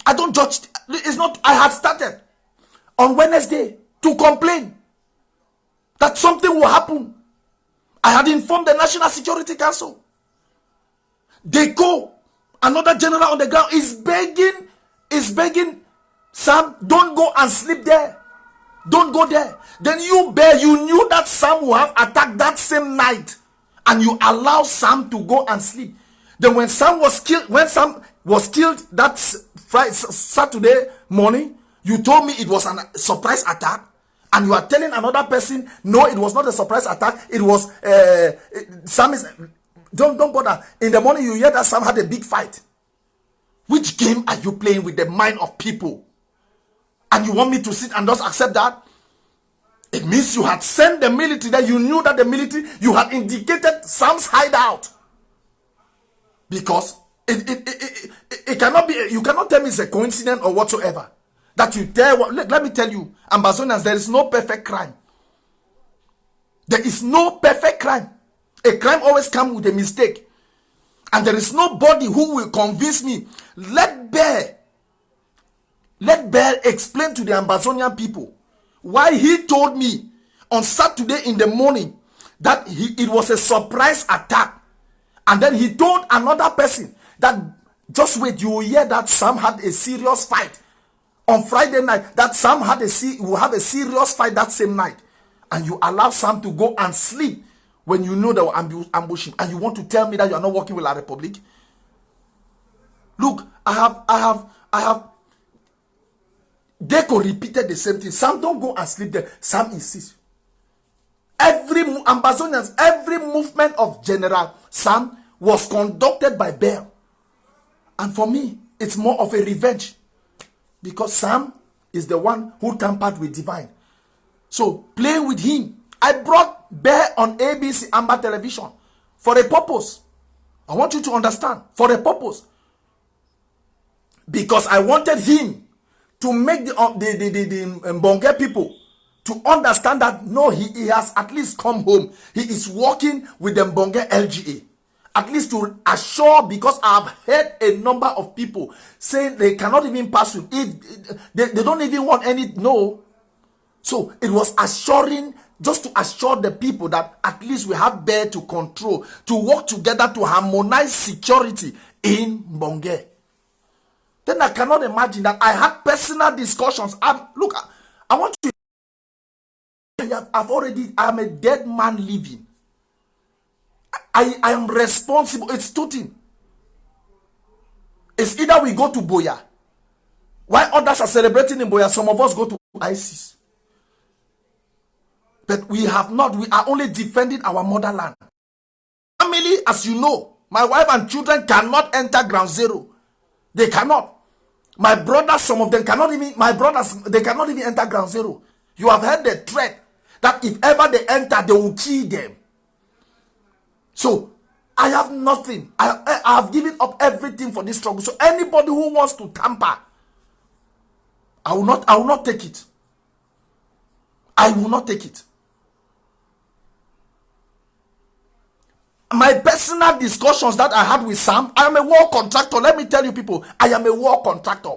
I don't judge. It's not. I had started on Wednesday to complain that something will happen. I had informed the National Security Council. They go. Another general on the ground is begging, Sam, don't go and sleep there. Don't go there. Then you knew that Sam will have attacked that same night, and you allow Sam to go and sleep. Then when Sam was killed that Saturday morning, you told me it was a surprise attack, and you are telling another person, no, it was not a surprise attack. It was Sam is. Don't bother. In the morning, you hear that Sam had a big fight. Which game are you playing with the mind of people? And you want me to sit and just accept that? It means you had sent the military there. You knew that the military, you had indicated Sam's hideout. Because it cannot be, you cannot tell me it's a coincidence or whatsoever. That you tell, let me tell you, Ambazonians, there is no perfect crime. There is no perfect crime. A crime always comes with a mistake. And there is nobody who will convince me. Let Bear explain to the Ambazonian people why he told me on Saturday in the morning that it was a surprise attack. And then he told another person that just wait, you will hear that Sam had a serious fight on Friday night. That Sam will have a serious fight that same night. And you allow Sam to go and sleep when you know they will ambush him, and you want to tell me that you are not working with La Republic? Look, I have Deco repeated the same thing. Sam, don't go and sleep there. Sam insists. Every Ambazonians, every movement of General Sam was conducted by Bear. And for me, it's more of a revenge. Because Sam is the one who tampered with Divine. So, playing with him. I brought Bear on ABC Amber Television for a purpose. I want you to understand. For a purpose. Because I wanted him to make the Mbonge people to understand that no, he has at least come home. He is working with the Mbonge LGA. At least to assure, because I've heard a number of people saying they cannot even pass through. If they don't even want any, no. So it was assuring, just to assure the people that at least we have Bear to control, to work together to harmonize security in Mbonge. Then I cannot imagine that I had personal discussions. Look, I want to. I'm a dead man living. I am responsible. It's Tutin. It's either we go to Boya, while others are celebrating in Boya, some of us go to ISIS. But we have not. We are only defending our motherland. Family, as you know, my wife and children cannot enter ground zero. They cannot. My brothers, some of them cannot even. My brothers, they cannot even enter ground zero. You have heard the threat that if ever they enter, they will kill them. So I have nothing. I have given up everything for this struggle. So anybody who wants to tamper, I will not take it. I will not take it. My personal discussions that I had with Sam, I am a war contractor. Let me tell you people, I am a war contractor.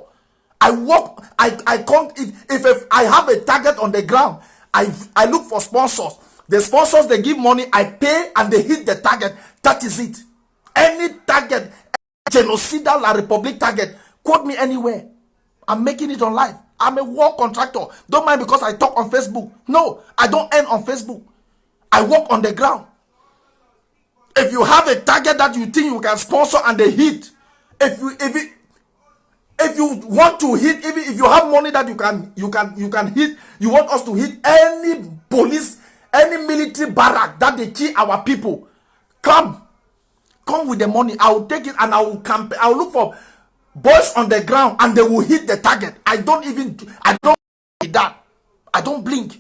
I work, I can't, if I have a target on the ground, I look for sponsors. The sponsors, they give money, I pay, and they hit the target. That is it. Any target, genocidal La Republic target, quote me anywhere. I'm making it online. I'm a war contractor. Don't mind because I talk on Facebook. No, I don't earn on Facebook. I work on the ground. If you have a target that you think you can sponsor and they hit, if you want to hit, even if you have money that you can hit, you want us to hit any police, any military barrack that they kill our people, come come with the money. I will take it and I will camp. I will look for boys on the ground and they will hit the target. I don't blink that. I don't blink.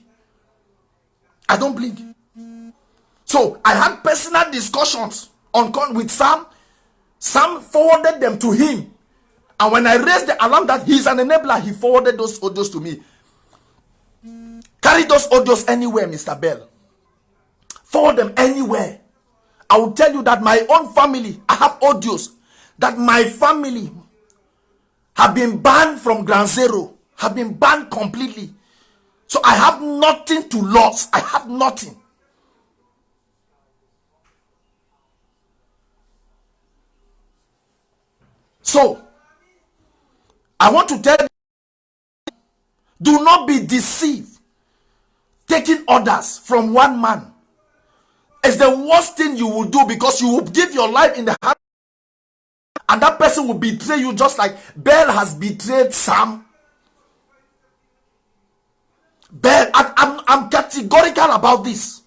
So I had personal discussions with Sam. Sam forwarded them to him. And when I raised the alarm that he's an enabler, he forwarded those audios to me. Carry those audios anywhere, Mr. Bell. Forward them anywhere. I will tell you that my own family, I have audios that my family have been banned from Ground Zero, have been banned completely. So I have nothing to lose. I have nothing. So I want to tell you, do not be deceived. Taking orders from one man is the worst thing you will do, because you will give your life in the hand and that person will betray you, just like Bell has betrayed Sam. Bell, I'm categorical about this.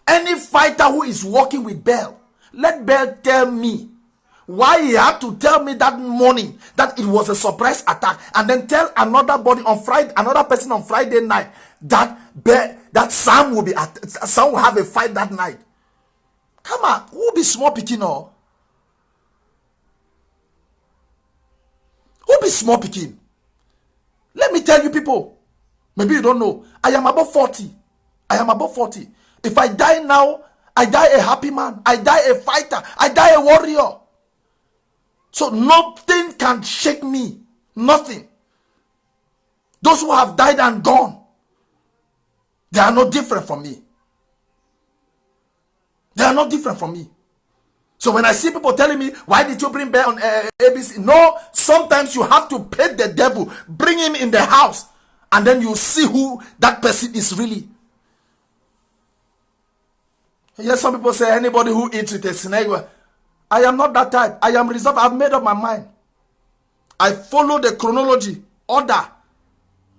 Any fighter who is working with Bell, let Bell tell me why he had to tell me that morning that it was a surprise attack, and then tell another person on Friday night that Sam will have a fight that night. Come on, who be small picking or? Who be small picking? Let me tell you, people. Maybe you don't know. I am above 40. If I die now, I die a happy man. I die a fighter. I die a warrior. So nothing can shake me. Nothing. Those who have died and gone, they are no different from me. So when I see people telling me, why did you bring Bear on ABC? No, sometimes you have to pay the devil, bring him in the house, and then you see who that person is really. Yes, some people say anybody who eats with a snake. I am not that type. I am reserved. I've made up my mind. I follow the chronology order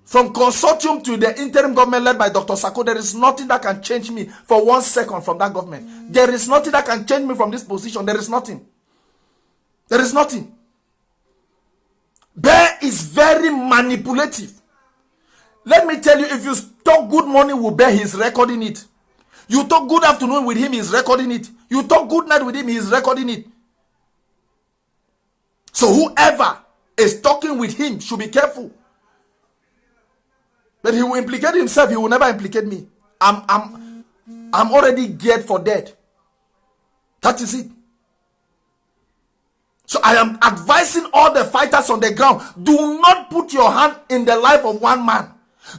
from consortium to the interim government led by Dr. Sako. There is nothing that can change me for 1 second from that government. There is nothing that can change me from this position. There is nothing. Bear is very manipulative. Let me tell you, if you talk good morning with Bear, he's recording it. You talk good afternoon with him, he's recording it. You talk good night with him, he's recording it. So whoever is talking with him should be careful. But he will implicate himself, he will never implicate me. I'm already geared for death. That is it. So I am advising all the fighters on the ground, do not put your hand in the life of one man.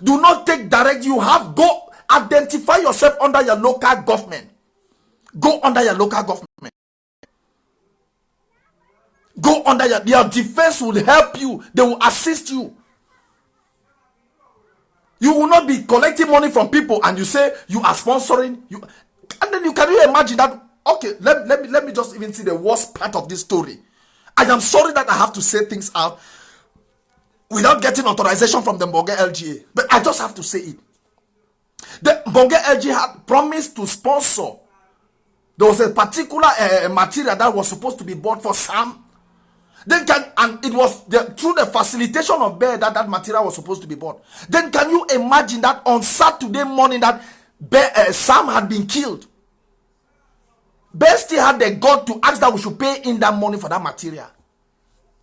Do not take direct. Go identify yourself under your local government. Go under your local government. Go under your defense will help you. They will assist you. You will not be collecting money from people and you say you are sponsoring you, and then can you imagine that? Okay, let me just even see the worst part of this story. I am sorry that I have to say things out without getting authorization from the Mbonge LGA, but I just have to say it. The Mbonge LGA had promised to sponsor. There was a particular material that was supposed to be bought for Sam. And it was through the facilitation of Bear that material was supposed to be bought. Then can you imagine that on Saturday morning that Sam had been killed? Bear still had the God to ask that we should pay in that money for that material.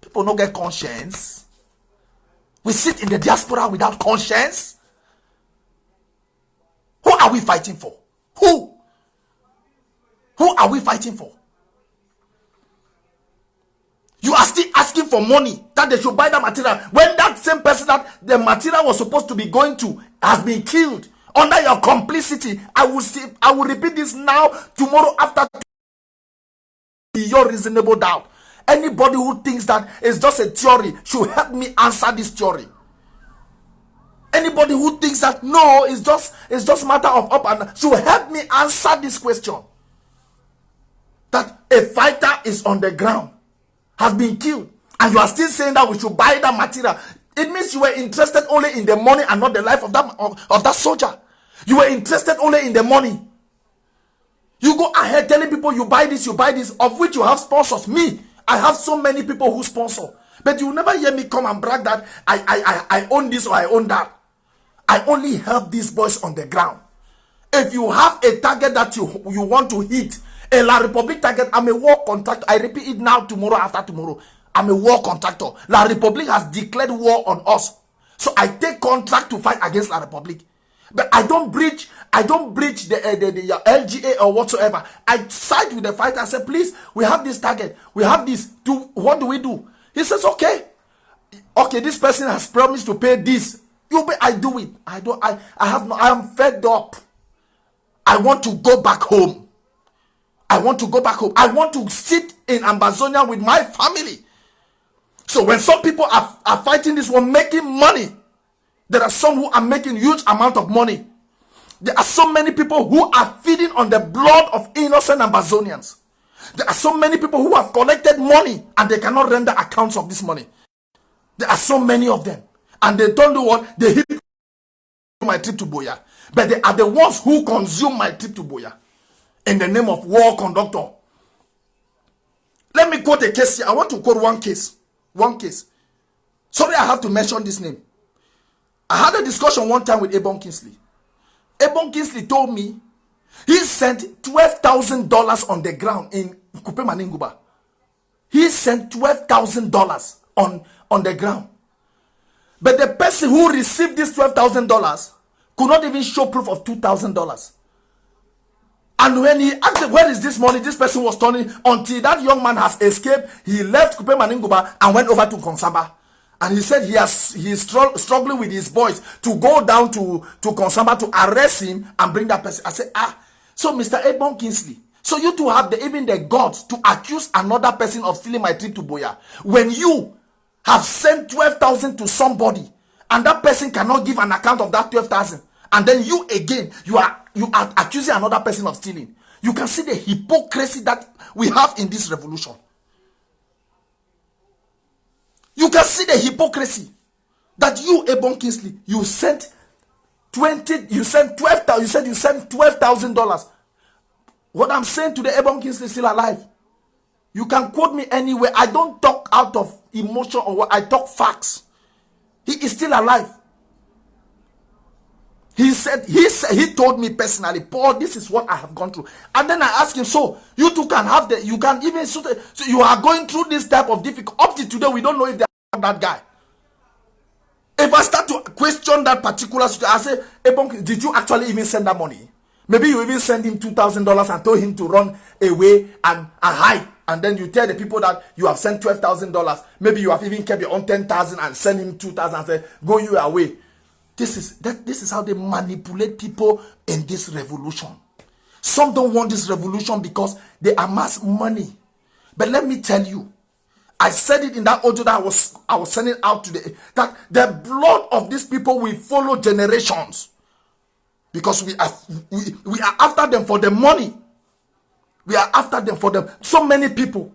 People don't get conscience. We sit in the diaspora without conscience. Who are we fighting for? Who are we fighting for? You are still asking for money that they should buy that material when that same person that the material was supposed to be going to has been killed under your complicity. I will repeat this now, tomorrow, after your reasonable doubt. Anybody who thinks that it's just a theory should help me answer this theory. Anybody who thinks that no, it's just matter of up and down should help me answer this question. That a fighter is on the ground, has been killed, and you are still saying that we should buy that material. It means you were interested only in the money and not the life of that soldier. You were interested only in the money. You go ahead telling people you buy this, of which you have sponsors. Me, I have so many people who sponsor. But you will never hear me come and brag that I own this or I own that. I only help these boys on the ground. If you have a target that you want to hit, a La Republic target, I'm a war contractor. I repeat it now, tomorrow, after tomorrow. I'm a war contractor. La Republic has declared war on us. So I take contract to fight against La Republic. But I don't breach the LGA or whatsoever. I side with the fighter and say, please, we have this target. We have this. What do we do? He says, okay. Okay, this person has promised to pay this. I do it. I am fed up. I want to go back home. I want to sit in Ambazonia with my family. So when some people are fighting this one, making money, there are some who are making huge amount of money. There are so many people who are feeding on the blood of innocent Ambazonians. There are so many people who have collected money and they cannot render accounts of this money. There are so many of them. And they don't do what? They hit my trip to Boya. But they are the ones who consume my trip to Boya in the name of war conductor. Let me quote a case here. I want to quote one case. One case. Sorry, I have to mention this name. I had a discussion one time with Ebon Kingsley. Ebon Kingsley told me he sent $12,000 on the ground in Kupe Maninguba. He sent $12,000 on the ground. But the person who received this $12,000 could not even show proof of $2,000. And when he asked, where is this money? This person was turning until that young man has escaped. He left Kupe Maninguba and went over to Konsamba. And he said he is struggling with his boys to go down to Konsamba to arrest him and bring that person. I said, so Mr. Ebon Kingsley, so you two have even the guts to accuse another person of stealing my trip to Boya. When you have sent 12,000 to somebody and that person cannot give an account of that 12,000, and then you again, you are accusing another person of stealing. You can see the hypocrisy that we have in this revolution. You can see the hypocrisy that you, Ebon Kingsley, you sent $12,000. What I'm saying to the Ebon Kingsley is still alive. You can quote me anywhere. I don't talk out of emotion or what. I talk facts. He is still alive. He told me personally, Paul, this is what I have gone through. And then I asked him, so you two can have you can even, so you are going through this type of difficult, up to today, we don't know if they are that guy. If I start to question that particular situation, I say, Ebon, did you actually even send that money? Maybe you even send him $2,000 and told him to run away and hide. And then you tell the people that you have sent $12,000. Maybe you have even kept your own 10,000 and send him 2,000 and say, go you away. This is how they manipulate people in this revolution. Some don't want this revolution because they amass money. But let me tell you, I said it in that audio that I was sending out today, that the blood of these people will follow generations. Because we are after them for the money. We are after them for them. So many people.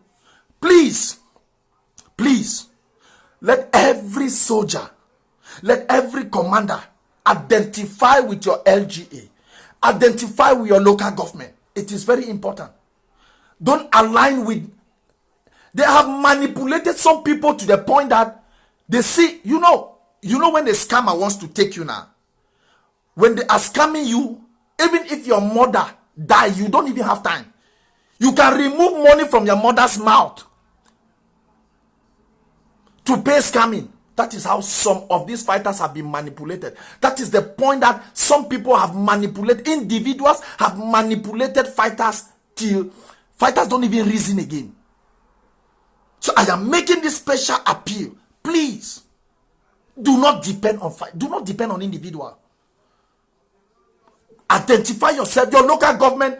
Please, let every soldier, let every commander identify with your LGA. Identify with your local government. It is very important. Don't align with. They have manipulated some people to the point that they see, you know when the scammer wants to take you now. When they are scamming you, even if your mother dies, you don't even have time. You can remove money from your mother's mouth to pay scamming. That is how some of these fighters have been manipulated. That is the point that some people have manipulated. Individuals have manipulated fighters till fighters don't even reason again. So I am making this special appeal. Please, do not depend on fight. Do not depend on individual. Identify yourself, your local government.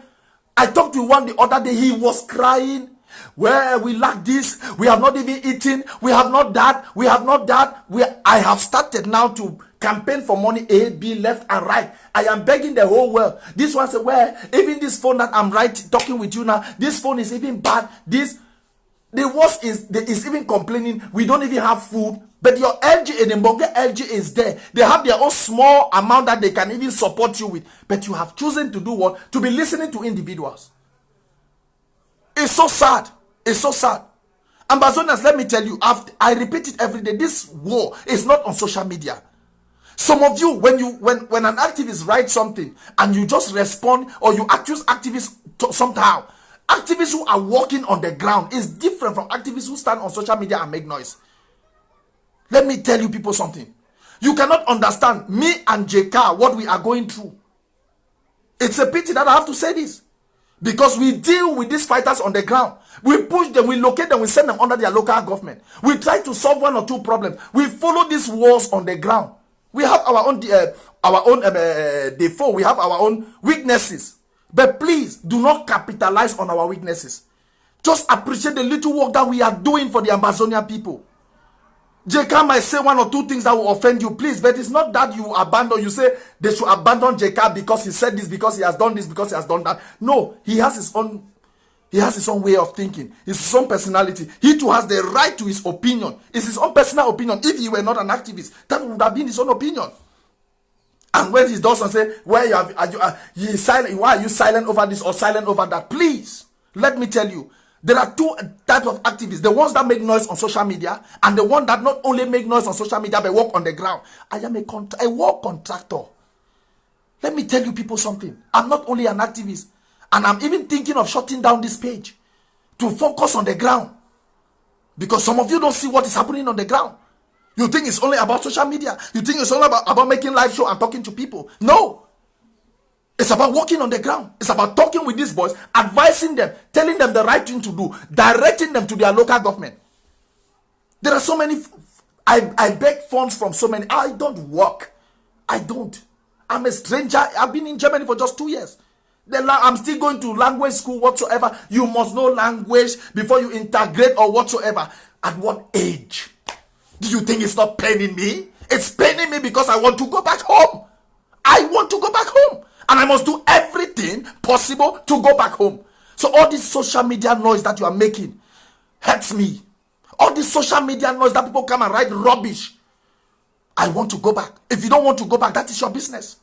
I talked to one the other day. He was crying. Where we lack this, we have not even eaten, we have not that, we have not that. I have started now to campaign for money, A, B, left and right. I am begging the whole world. This one said, where even this phone that I'm talking with you now, this phone is even bad. The worst is even complaining we don't even have food. But your LG and the Mbonge LG is there. They have their own small amount that they can even support you with. But you have chosen to do what? To be listening to individuals. It's so sad. It's so sad. Ambazonians, let me tell you, I repeat it every day. This war is not on social media. Some of you, when an activist writes something and you just respond or you accuse activists somehow, activists who are working on the ground is different from activists who stand on social media and make noise. Let me tell you people something. You cannot understand me and JK what we are going through. It's a pity that I have to say this. Because we deal with these fighters on the ground. We push them, we locate them, we send them under their local government. We try to solve one or two problems. We follow these wars on the ground. We have our own default. We have our own weaknesses. But please, do not capitalize on our weaknesses. Just appreciate the little work that we are doing for the Ambazonia people. JK might say one or two things that will offend you, please, but it's not that you abandon. You say they should abandon JK because he said this, because he has done this, because he has done that. No, he has his own way of thinking, his own personality. He too has the right to his opinion. It's his own personal opinion. If he were not an activist, that would have been his own opinion. And when he does and say, why are you silent over this or silent over that? Please, let me tell you, there are two types of activists. The ones that make noise on social media and the one that not only make noise on social media but work on the ground. I am a work contractor. Let me tell you people something. I'm not only an activist, and I'm even thinking of shutting down this page to focus on the ground. Because some of you don't see what is happening on the ground. You think it's only about social media. You think it's only about making live show and talking to people. No. It's about working on the ground. It's about talking with these boys, advising them, telling them the right thing to do, directing them to their local government. There are so many. I beg funds from so many. I don't work. I don't. I'm a stranger. I've been in Germany for just 2 years. I'm still going to language school whatsoever. You must know language before you integrate or whatsoever. At what age? Do you think it's not paining me? It's paining me because I want to go back home. I want to go back home. And I must do everything possible to go back home. So all this social media noise that you are making hurts me. All this social media noise that people come and write rubbish. I want to go back. If you don't want to go back, that is your business.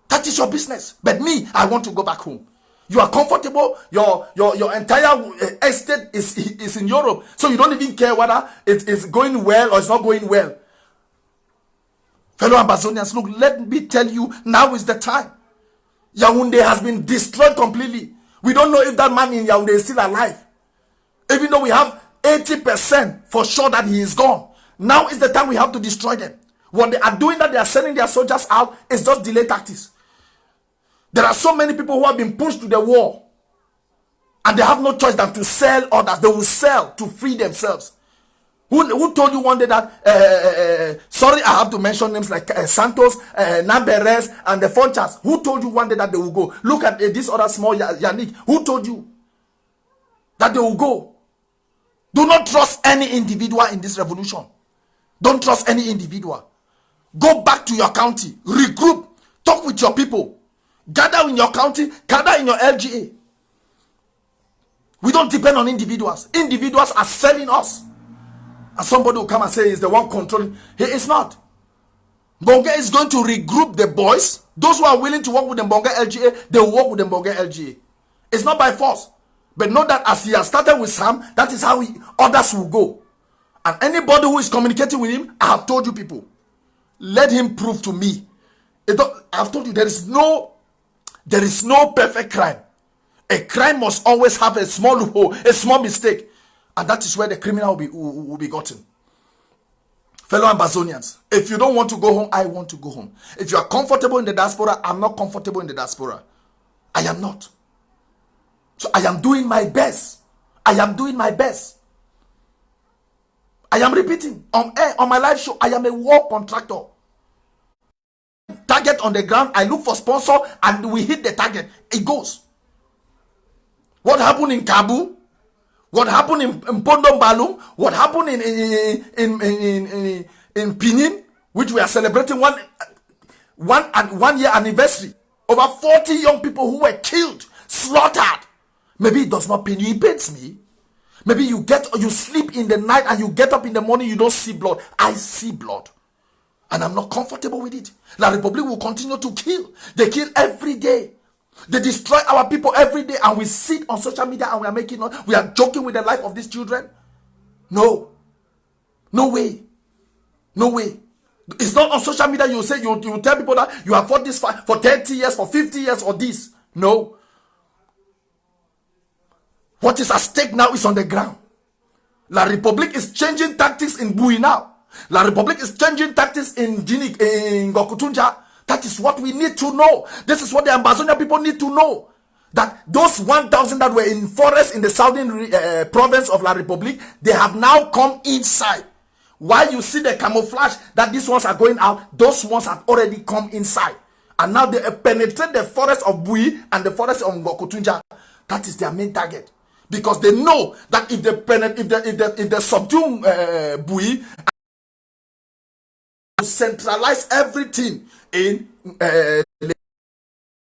That is your business. But me, I want to go back home. You are comfortable. Your entire estate is in Europe. So you don't even care whether it is going well or it's not going well. Fellow Ambazonians, look, let me tell you, now is the time. Yaoundé has been destroyed completely. We don't know if that man in Yaoundé is still alive. Even though we have 80% for sure that he is gone. Now is the time we have to destroy them. What they are doing, that they are sending their soldiers out, is just delay tactics. There are so many people who have been pushed to the wall. And they have no choice than to sell others. They will sell to free themselves. Who told you one day that, sorry, I have to mention names like Santos, Namberes, and the Fonchas. Who told you one day that they will go? Look at this other small Yannick. Who told you that they will go? Do not trust any individual in this revolution. Don't trust any individual. Go back to your county. Regroup. Talk with your people. Gather in your county. Gather in your LGA. We don't depend on individuals. Individuals are selling us. And somebody will come and say he's the one controlling. He is not. Bonga is going to regroup the boys. Those who are willing to work with the Bonga LGA, they will work with the Bonga LGA. It's not by force. But know that as he has started with Sam, that is how others will go. And anybody who is communicating with him, I have told you people, let him prove to me. I've told you there is no perfect crime. A crime must always have a small loophole, a small mistake. And that is where the criminal will be gotten. Fellow Ambazonians, if you don't want to go home, I want to go home. If you are comfortable in the diaspora, I'm not comfortable in the diaspora. I am not. So I am doing my best. I am doing my best. I am repeating on air, on my live show, I am a war contractor. Target on the ground, I look for sponsor and we hit the target. It goes. What happened in Kabul? What happened in Pondom-Balum? What happened in Pinin, which we are celebrating one year anniversary? Over 40 young people who were killed, slaughtered. Maybe it does not pain you. It pains me. Maybe you sleep in the night and you get up in the morning, you don't see blood. I see blood. And I'm not comfortable with it. La Republic will continue to kill. They kill every day. They destroy our people every day, and we sit on social media and we are joking with the life of these children. No. No way. No way. It's not on social media you say you tell people that you have fought this fight for 30 years, for 50 years, or this. No. What is at stake now is on the ground. La Republique is changing tactics in Bui now. La Republique is changing tactics in Gokutunja. That is what we need to know. This is what the Ambazonia people need to know. That those 1,000 that were in forest in the southern province of La Republique, they have now come inside. While you see the camouflage that these ones are going out, those ones have already come inside. And now they penetrate the forest of Bui and the forest of Ngokutunja. That is their main target. Because they know that if they subdue Bui, centralize everything in the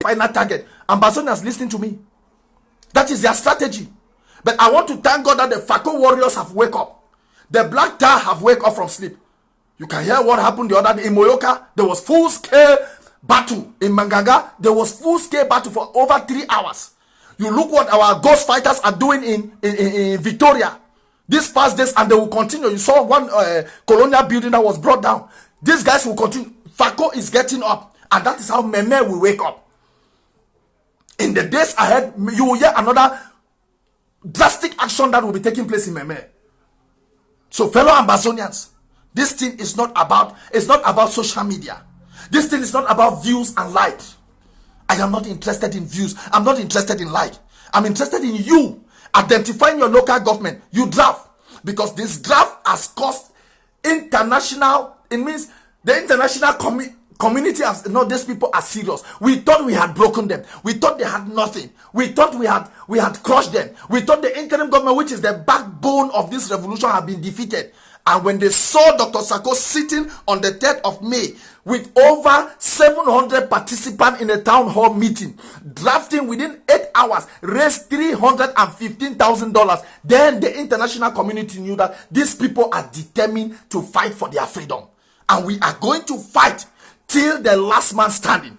final target. Ambazonians, listening to me. That is their strategy. But I want to thank God that the Fako warriors have wake up. The Black Tar have wake up from sleep. You can hear what happened the other day in Moyoka. There was full-scale battle. In Mangaga, there was full-scale battle for over 3 hours. You look what our ghost fighters are doing in Victoria these past days, and they will continue. You saw one colonial building that was brought down. These guys will continue. Fako is getting up, and that is how Meme will wake up. In the days ahead, you will hear another drastic action that will be taking place in Meme. So, fellow Ambazonians, this thing is not about social media. This thing is not about views and likes. I am not interested in views. I'm not interested in like. I'm interested in you identifying your local government. You draft, because this draft has caused international. It means the international community has, no, these people are serious. We thought we had broken them. We thought they had nothing. We thought we had crushed them. We thought the interim government, which is the backbone of this revolution, had been defeated. And when they saw Dr. Sako sitting on the 3rd of May with over 700 participants in a town hall meeting, drafting within 8 hours, raised $315,000, then the international community knew that these people are determined to fight for their freedom. And we are going to fight till the last man standing.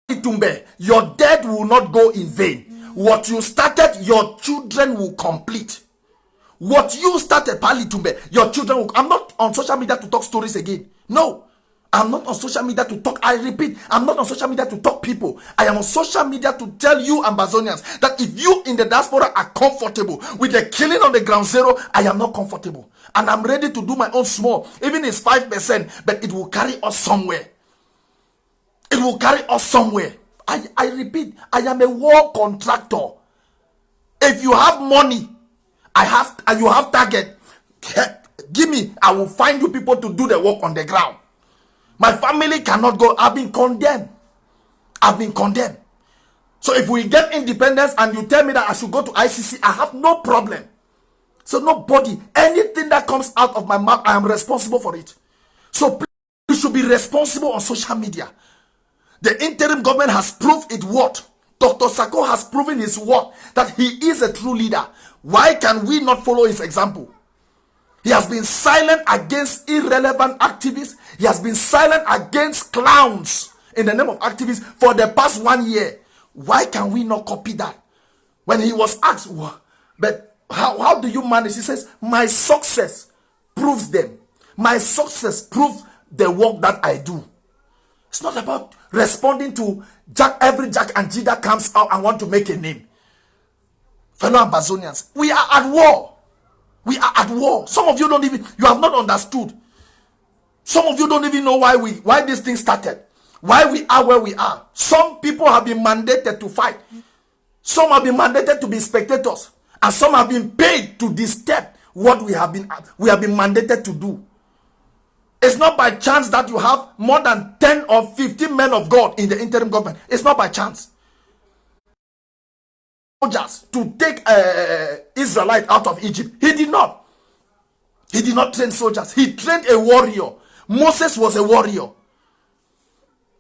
Itumbe, your death will not go in vain. What you started, your children will complete. What you started, Palitumbe, your children will. I'm not on social media to talk stories again. No. I'm not on social media to talk. I repeat, I'm not on social media to talk people. I am on social media to tell you, Ambazonians, that if you in the diaspora are comfortable with the killing on the ground zero, I am not comfortable. And I'm ready to do my own small. Even if it's 5%, but it will carry us somewhere. It will carry us somewhere. I repeat, I am a war contractor. If you have money, and you have target, give me, I will find you people to do the work on the ground. My family cannot go. I've been condemned. So if we get independence and you tell me that I should go to ICC, I have no problem. So nobody, anything that comes out of my mouth, I am responsible for it. So please, you should be responsible on social media. The interim government has proved its worth. Dr. Sako has proven his worth, that he is a true leader. Why can we not follow his example? He has been silent against irrelevant activists. He has been silent against clowns in the name of activists for the past 1 year. Why can we not copy that? When he was asked, but how do you manage? He says, my success proves them. My success proves the work that I do. It's not about responding to every Jack and Jill that comes out and want to make a name. Fellow Ambazonians, we are at war. We are at war. Some of you you have not understood. Some of you don't even know why this thing started. Why we are where we are. Some people have been mandated to fight. Some have been mandated to be spectators. And some have been paid to disturb what we have been mandated to do. It's not by chance that you have more than 10 or 15 men of God in the interim government. It's not by chance. Soldiers to take Israelite out of Egypt. He did not. He did not train soldiers. He trained a warrior. Moses was a warrior.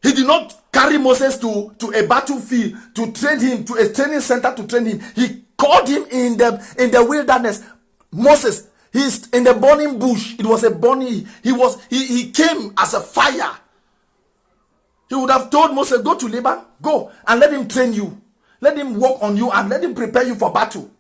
He did not carry Moses to a battlefield to train him, to a training center to train him. He called him in the wilderness. Moses, he's in the burning bush. It was a burning. He came as a fire. He would have told Moses, go to Laban, go and let him train you. Let him work on you and let him prepare you for battle.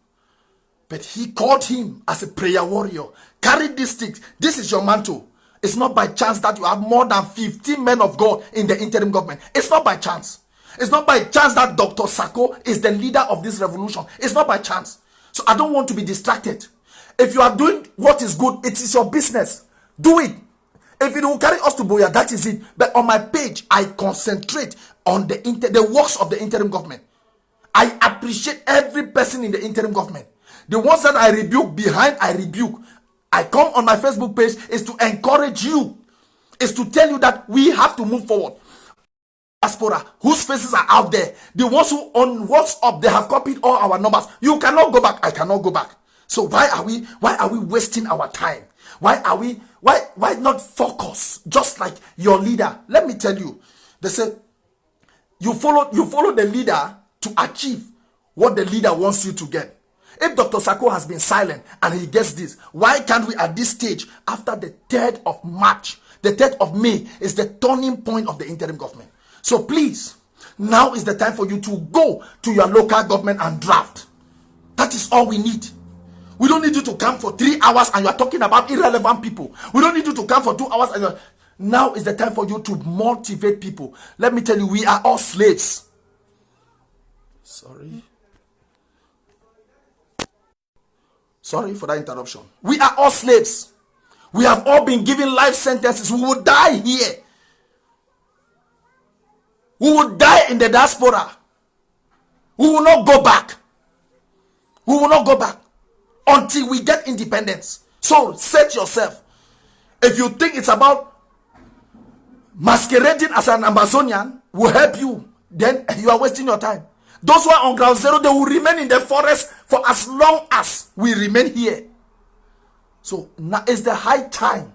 But he called him as a prayer warrior. Carry this stick. This is your mantle. It's not by chance that you have more than 15 men of God in the interim government. It's not by chance. It's not by chance that Dr. Sako is the leader of this revolution. It's not by chance. So I don't want to be distracted. If you are doing what is good, it is your business. Do it. If it will carry us to Boya, that is it. But on my page, I concentrate on the works of the interim government. I appreciate every person in the interim government. The ones that I rebuke behind, I rebuke. I come on my Facebook page is to encourage you. Is to tell you that we have to move forward. Diaspora, whose faces are out there. The ones who on WhatsApp, they have copied all our numbers. You cannot go back. I cannot go back. So why are we wasting our time? Why not focus just like your leader? Let me tell you. They say you follow the leader to achieve what the leader wants you to get. If Dr. Sako has been silent and he gets this, why can't we at this stage, after the 3rd of March, the 3rd of May is the turning point of the interim government. So please, now is the time for you to go to your local government and draft. That is all we need. We don't need you to come for 3 hours and you are talking about irrelevant people. We don't need you to come for 2 hours and now is the time for you to motivate people. Let me tell you, we are all slaves. Sorry for that interruption. We are all slaves. We have all been given life sentences. We will die here. We will die in the diaspora. We will not go back. We will not go back until we get independence. So set yourself. If you think it's about masquerading as an Ambazonian will help you, then you are wasting your time. Those who are on ground zero, they will remain in the forest for as long as we remain here. So now is the high time.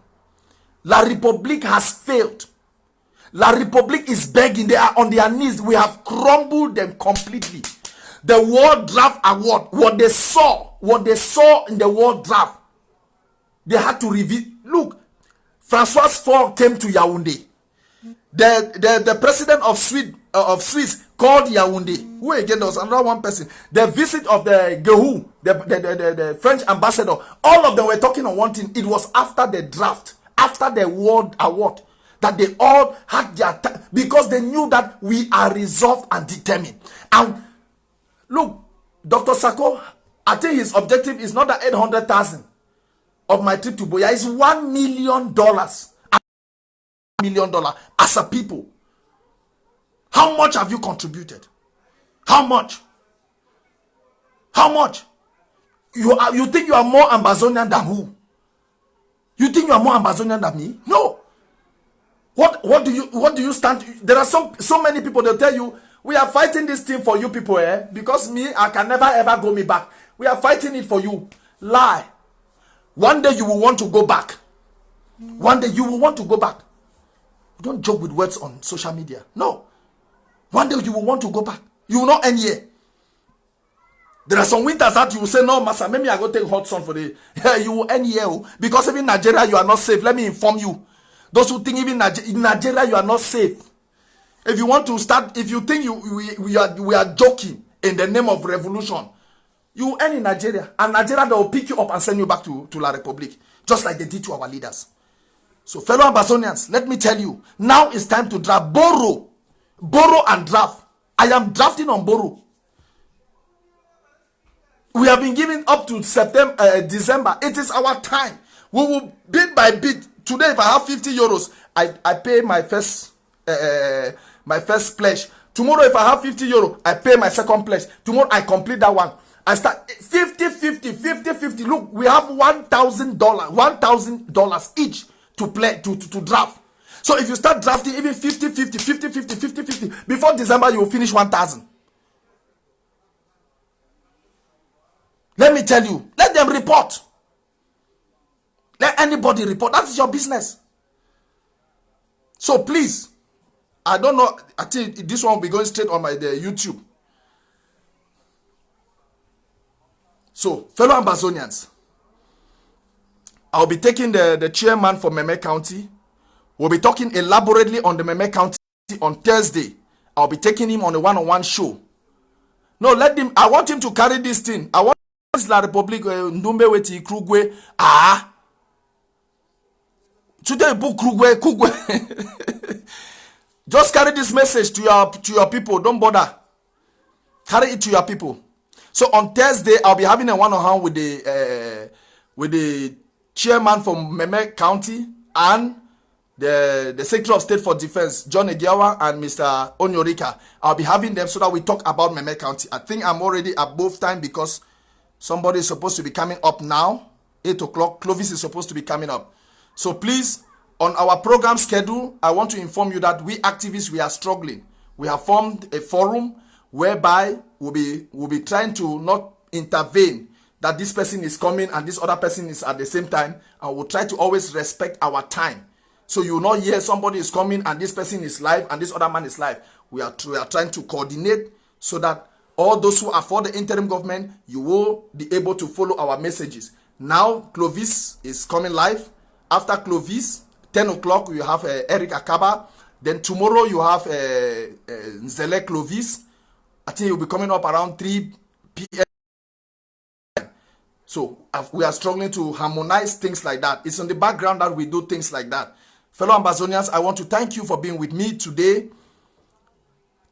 La Republique has failed. La Republique is begging. They are on their knees. We have crumbled them completely. The World Draft Award, what they saw in the World Draft, they had to reveal. Look, Francois Faure came to Yaoundé. The president of Swiss called Yaoundé. Who again? There was another one person. The visit of the Gehu, the French ambassador, all of them were talking on one thing. It was after the draft, after the World Award, that they all had their time because they knew that we are resolved and determined. And look, Dr. Sako, I think his objective is not the 800,000 of my trip to Boya. It's $1 million. $1 million as a people. How much have you contributed? How much? How much? You think you are more Ambazonian than who? You think you are more Ambazonian than me? No. What do you stand? There are so many people, they'll tell you, we are fighting this thing for you people, because me, I can never ever go me back. We are fighting it for you. Lie. One day you will want to go back. One day you will want to go back. Don't joke with words on social media. No. One day you will want to go back. You will not end here. There are some winters that you will say, no, Master, maybe I go take hot sun for the... Yeah, you will end here. Because even in Nigeria, you are not safe. Let me inform you. Those who think even in Nigeria, you are not safe. If you want to start, if you think we are joking in the name of revolution, you will end in Nigeria. And Nigeria, they will pick you up and send you back to La Republique. Just like they did to our leaders. So, fellow Ambazonians, let me tell you, now it's time to draft. Borrow and draft. I am drafting on borrow. We have been given up to December. It is our time. We will bit by bit. Today, if I have 50 euros, I pay my first pledge. Tomorrow, if I have 50 euros, I pay my second pledge. Tomorrow, I complete that one. I start 50. Look, we have $1,000 each to play to draft. So if you start drafting even 50 before December, you will finish 1,000. Let me tell you, let them report. Let anybody report. That is your business. So please, I don't know, I think this one will be going straight on the YouTube. So, fellow Ambazonians, I'll be taking the chairman for Meme County. We'll be talking elaborately on the Meme County on Thursday, I'll be taking him on a one-on-one show. No, let him. I want him to carry this thing. I want La Republic Ndumbe Weti Krugwe. Today book Krugwe. Just carry this message to your people. Don't bother. Carry it to your people. So on Thursday, I'll be having a one-on-one with the chairman from Meme County and the Secretary of State for Defense, John Egiawa and Mr. Onyorika. I'll be having them so that we talk about Meme County. I think I'm already above time because somebody is supposed to be coming up now. 8 o'clock. Clovis is supposed to be coming up. So please, on our program schedule, I want to inform you that we activists, we are struggling. We have formed a forum whereby we'll be trying to not intervene that this person is coming and this other person is at the same time, and we'll try to always respect our time. So you will not hear somebody is coming and this person is live and this other man is live. We are trying to coordinate so that all those who are for the interim government, you will be able to follow our messages. Now, Clovis is coming live. After Clovis, 10 o'clock, you have Eric Akaba. Then tomorrow, you have Nzele Clovis. I think you'll be coming up around 3 p.m. So we are struggling to harmonize things like that. It's in the background that we do things like that. Fellow Ambazonians, I want to thank you for being with me today.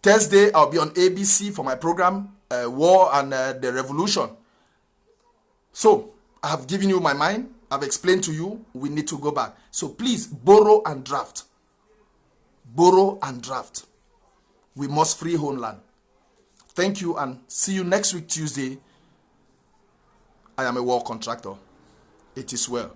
Thursday, I'll be on ABC for my program, War and the Revolution. So, I have given you my mind. I've explained to you, we need to go back. So please, borrow and draft. Borrow and draft. We must free homeland. Thank you and see you next week, Tuesday. I am a war contractor. It is well.